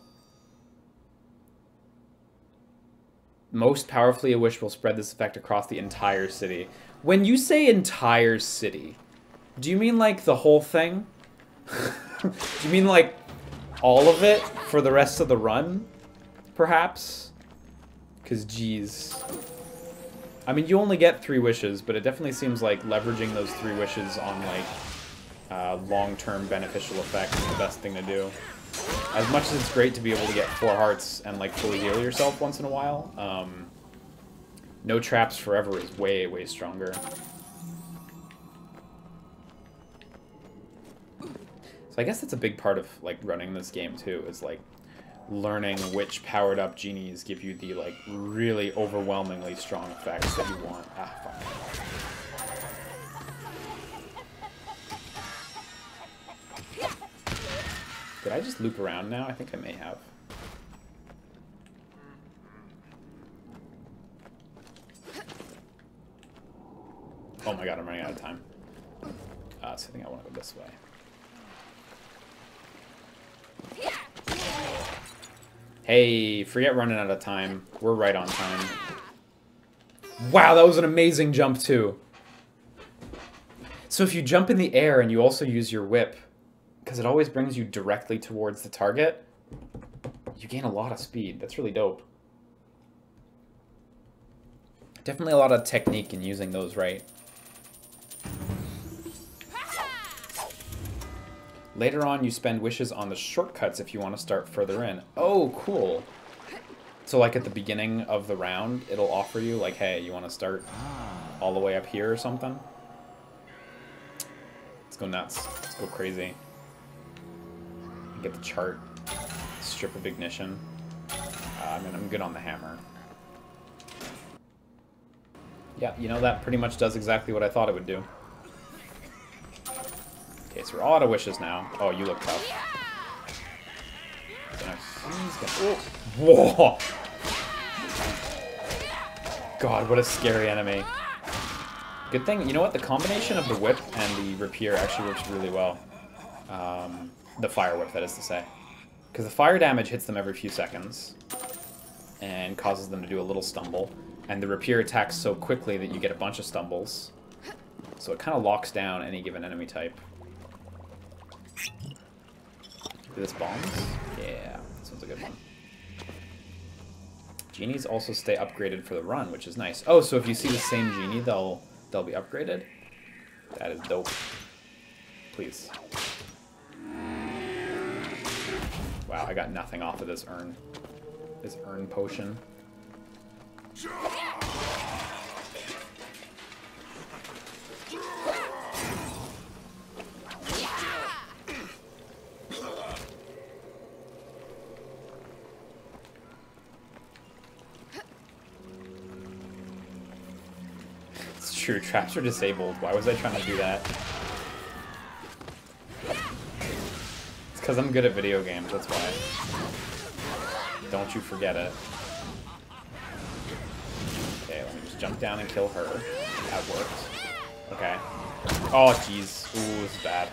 Most powerfully, a wish will spread this effect across the entire city. When you say entire city, do you mean like the whole thing? Do you mean like all of it for the rest of the run, perhaps? Because, geez. I mean, you only get 3 wishes, but it definitely seems like leveraging those 3 wishes on, like, long-term beneficial effects is the best thing to do. As much as it's great to be able to get 4 hearts and, like, fully heal yourself once in a while, no traps forever is way, way stronger. So I guess that's a big part of, like, running this game, too, is, like, learning which powered-up genies give you the, like, really overwhelmingly strong effects that you want. Ah, fuck. Did I just loop around now? I think I may have. Oh my god, I'm running out of time. So I think I want to go this way. Hey, forget running out of time. We're right on time. Wow, that was an amazing jump too. So if you jump in the air and you also use your whip, because it always brings you directly towards the target, you gain a lot of speed. That's really dope. Definitely a lot of technique in using those right. Later on, you spend wishes on the shortcuts if you want to start further in. Oh, cool. So, like, at the beginning of the round, it'll offer you, like, hey, you want to start all the way up here or something? Let's go nuts. Let's go crazy. Get the chart. Strip of ignition. I mean, I'm good on the hammer. Yeah, you know, that pretty much does exactly what I thought it would do. Okay, so we're all out of wishes now. Oh, you look tough. Whoa! God, what a scary enemy. Good thing, you know what? The combination of the whip and the rapier actually works really well. The fire whip, that is to say. Because the fire damage hits them every few seconds and causes them to do a little stumble. And the rapier attacks so quickly that you get a bunch of stumbles. So it kind of locks down any given enemy type. Do this bombs? Yeah, this one's a good one. Genies also stay upgraded for the run, which is nice. Oh, so if you see the same genie, they'll be upgraded? That is dope. Please. Wow, I got nothing off of this urn. This urn potion. It's true, traps are disabled. Why was I trying to do that? It's because I'm good at video games, that's why. Don't you forget it. Okay, let me just jump down and kill her. That worked. Okay. Oh, jeez. Ooh, this is bad.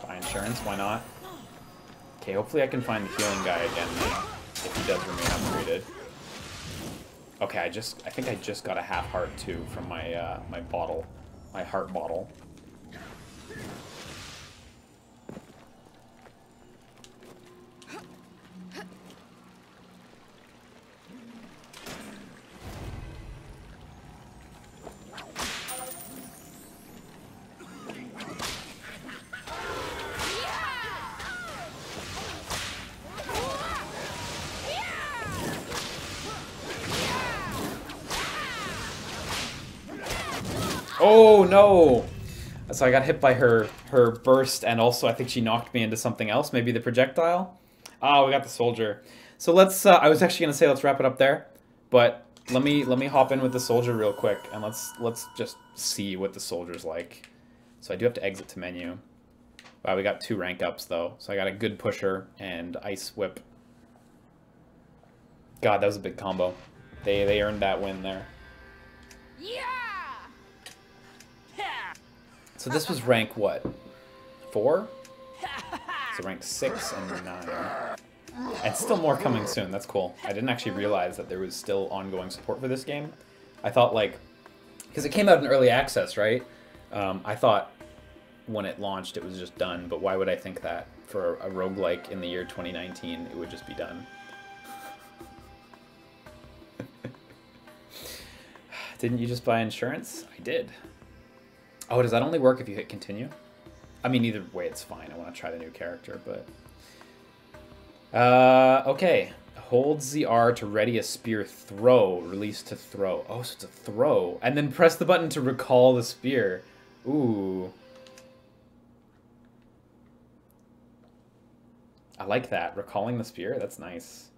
Buy insurance, why not? Okay, hopefully I can find the healing guy again, if he does remain upgraded. Okay, I think I just got a half heart too from my my bottle, my heart bottle. Oh no! So I got hit by her burst, and also I think she knocked me into something else, maybe the projectile. Oh, we got the soldier. So let's. I was actually gonna say let's wrap it up there, but let me hop in with the soldier real quick, and let's just see what the soldier's like. So I do have to exit to menu. Wow, we got 2 rank ups though, so I got a good pusher and ice whip. God, that was a big combo. They earned that win there. So this was rank what? 4? So rank 6 and 9. And still more coming soon. That's cool. I didn't actually realize that there was still ongoing support for this game. I thought, like, because it came out in early access, right? I thought when it launched it was just done, but why would I think that? For a roguelike in the year 2019, it would just be done. Didn't you just buy insurance? I did. Oh, does that only work if you hit continue? I mean, either way, it's fine. I want to try the new character, but... okay. Hold ZR to ready a spear throw. Release to throw. Oh, so it's a throw. And then press the button to recall the spear. Ooh. I like that. Recalling the spear? That's nice.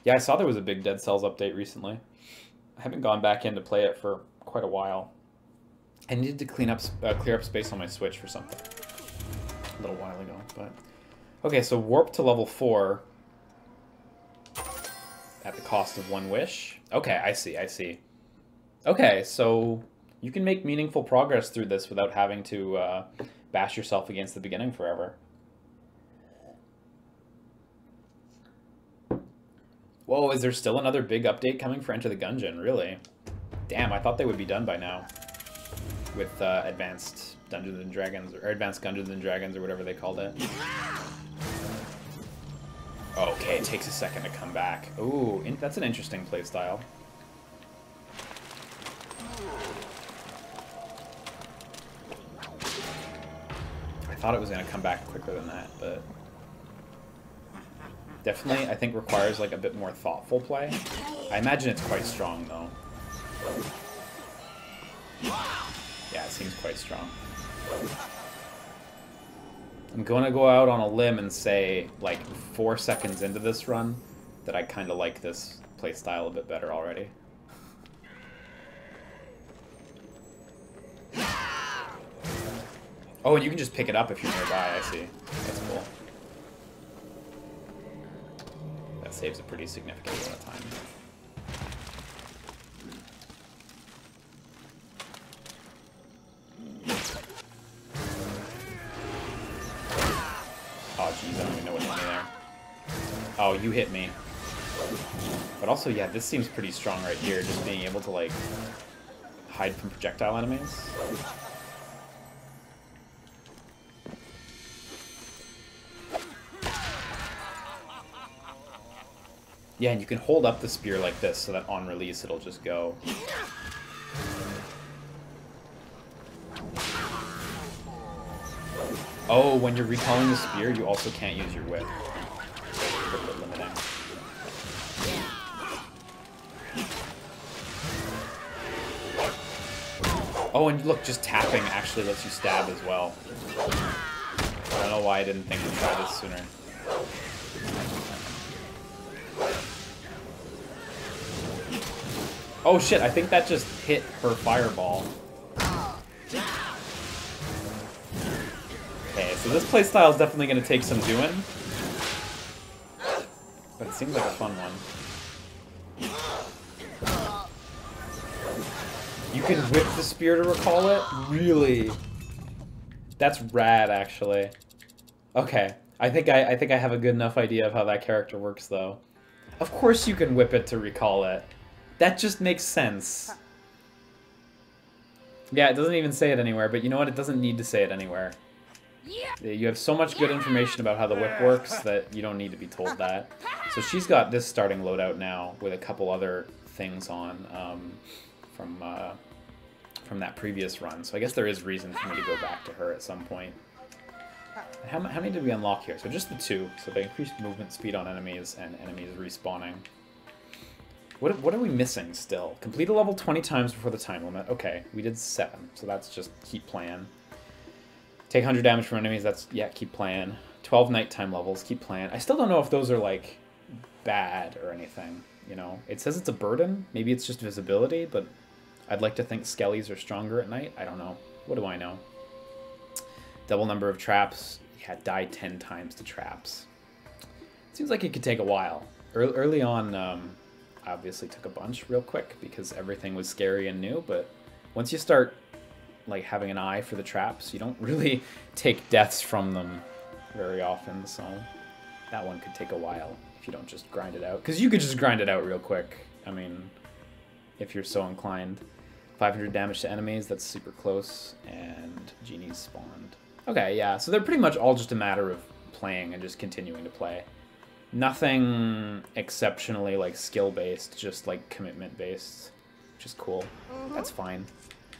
Yeah, I saw there was a big Dead Cells update recently. I haven't gone back in to play it for quite a while. I needed to clear up space on my Switch for something a little while ago, but... Okay, so warp to level 4 at the cost of 1 wish. Okay, I see, I see. Okay, so you can make meaningful progress through this without having to bash yourself against the beginning forever. Whoa, is there still another big update coming for Enter the Gungeon? Really? Damn, I thought they would be done by now. With Advanced Dungeons and Dragons, or Advanced Dungeons and Dragons, or whatever they called it. Okay, it takes a second to come back. Ooh, that's an interesting playstyle. I thought it was going to come back quicker than that, but... Definitely, I think requires like a bit more thoughtful play. I imagine it's quite strong, though. Yeah, it seems quite strong. I'm going to go out on a limb and say, like, 4 seconds into this run, that I kind of like this playstyle a bit better already. Oh, and you can just pick it up if you're nearby, I see. That's cool. That saves a pretty significant amount of time. Oh, jeez, I don't even know what hit me there. Oh, you hit me. But also, yeah, this seems pretty strong right here, just being able to, like, hide from projectile enemies. Yeah, and you can hold up the spear like this so that on release it'll just go. Oh, when you're recalling the spear, you also can't use your whip. Whip limiting. Oh, and look, just tapping actually lets you stab as well. I don't know why I didn't think to try this sooner. Oh shit, I think that just hit her fireball. Okay, so this playstyle is definitely going to take some doing. But it seems like a fun one. You can whip the spear to recall it? Really? That's rad, actually. Okay, I think I have a good enough idea of how that character works, though. Of course you can whip it to recall it. That just makes sense. Yeah, it doesn't even say it anywhere, but you know what? It doesn't need to say it anywhere. You have so much good information about how the whip works that you don't need to be told that. So she's got this starting loadout now with a couple other things on from that previous run. So I guess there is reason for me to go back to her at some point. How many did we unlock here? So just the 2. So they increased movement speed on enemies and enemies respawning. What are we missing still? Complete a level 20 times before the time limit. Okay, we did 7, so that's just keep playing. Take 100 damage from enemies, that's, yeah, keep playing. 12 nighttime levels, keep playing. I still don't know if those are, like, bad or anything, you know? It says it's a burden, maybe it's just visibility, but I'd like to think skellies are stronger at night. I don't know. What do I know? Double number of traps. Yeah, die 10 times to traps. Seems like it could take a while. Early on, I obviously took a bunch real quick because everything was scary and new, but once you start like having an eye for the traps. You don't really take deaths from them very often, so that one could take a while if you don't just grind it out. Because you could just grind it out real quick. I mean, if you're so inclined. 500 damage to enemies, that's super close, and genies spawned. Okay, yeah, so they're pretty much all just a matter of playing and just continuing to play. Nothing exceptionally like skill-based, just like commitment-based, which is cool. That's fine.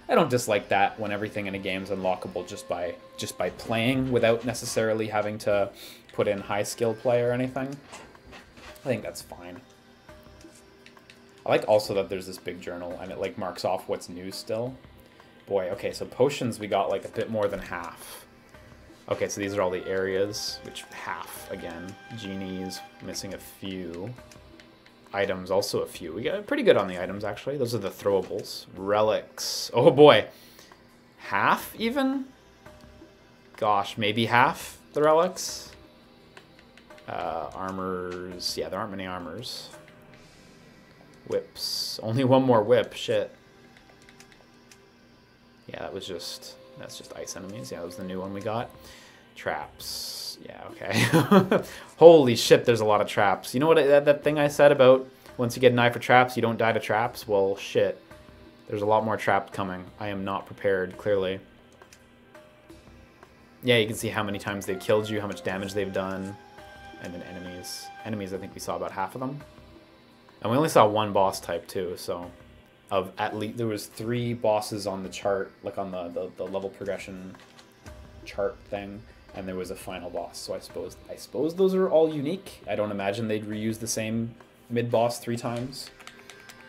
I don't dislike that when everything in a game is unlockable just by playing without necessarily having to put in high skill play or anything. I think that's fine. I like also that there's this big journal and it like marks off what's new still. Boy, okay, so potions we got like a bit more than half. Okay, so these are all the areas, which half again. Genies, missing a few. Items, also a few. We got pretty good on the items actually. Those are the throwables. Relics. Oh boy. Half even? Gosh, maybe half the relics. Armors. Yeah, there aren't many armors. Whips. Only one more whip. Shit. Yeah, that's just ice enemies. Yeah, that was the new one we got. Traps. Yeah, okay. Holy shit, there's a lot of traps. You know what that thing I said about once you get an eye for traps, you don't die to traps? Well, shit. There's a lot more traps coming. I am not prepared, clearly. Yeah, you can see how many times they've killed you, how much damage they've done. And then enemies. Enemies, I think we saw about half of them. And we only saw one boss type too, so of at least there was 3 bosses on the chart, like on the level progression chart thing, and there was a final boss. So I suppose those are all unique. I don't imagine they'd reuse the same mid boss 3 times.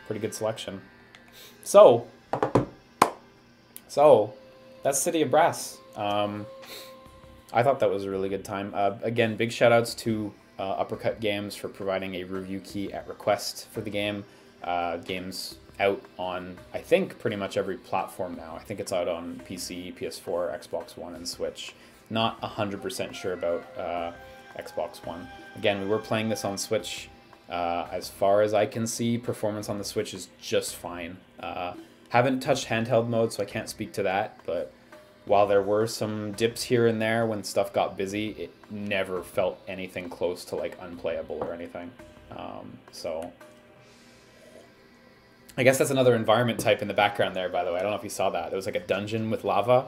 Pretty good selection. So that's City of Brass. I thought that was a really good time. Again, big shout outs to Uppercut Games for providing a review key at request for the game. Game's out on, I think, pretty much every platform now. I think it's out on PC, PS4, Xbox One, and Switch. Not 100% sure about Xbox One. Again, we were playing this on Switch. As far as I can see, performance on the Switch is just fine. Haven't touched handheld mode, so I can't speak to that, but while there were some dips here and there when stuff got busy, it never felt anything close to like unplayable or anything. So I guess that's another environment type in the background there, by the way. I don't know if you saw that. There was like a dungeon with lava.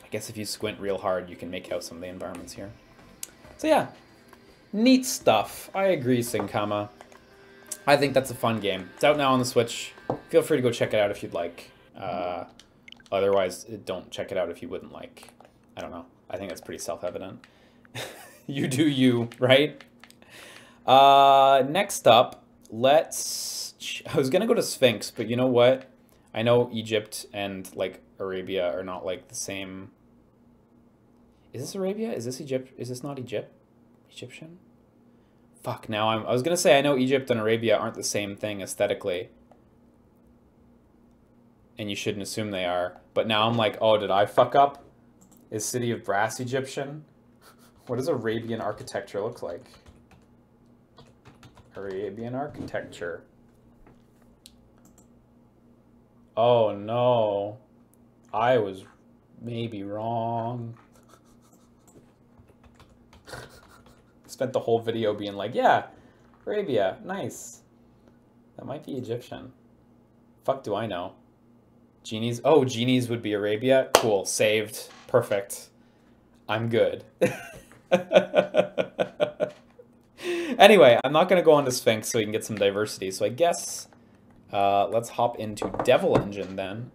I guess if you squint real hard, you can make out some of the environments here. So yeah, neat stuff. I agree, Sinkama. I think that's a fun game. It's out now on the Switch. Feel free to go check it out if you'd like. Otherwise, don't check it out if you wouldn't like. I don't know. I think that's pretty self-evident. You do you, right? Next up, I was gonna go to Sphinx, but you know what? I know Egypt and like Arabia are not like the same. Is this Arabia? Is this Egypt? Is this not Egyptian? Fuck, now I was gonna say I know Egypt and Arabia aren't the same thing aesthetically. And you shouldn't assume they are. But now I'm like, oh, did I fuck up? Is City of Brass Egyptian? What does Arabian architecture look like? Arabian architecture. Oh no. I was maybe wrong. Spent the whole video being like, yeah, Arabia, nice. That might be Egyptian. Fuck do I know? Genies? Oh, genies would be Arabia? Cool, saved. Perfect. I'm good. Anyway, I'm not going to go on to Sphinx so we can get some diversity. So I guess let's hop into Devil Engine then.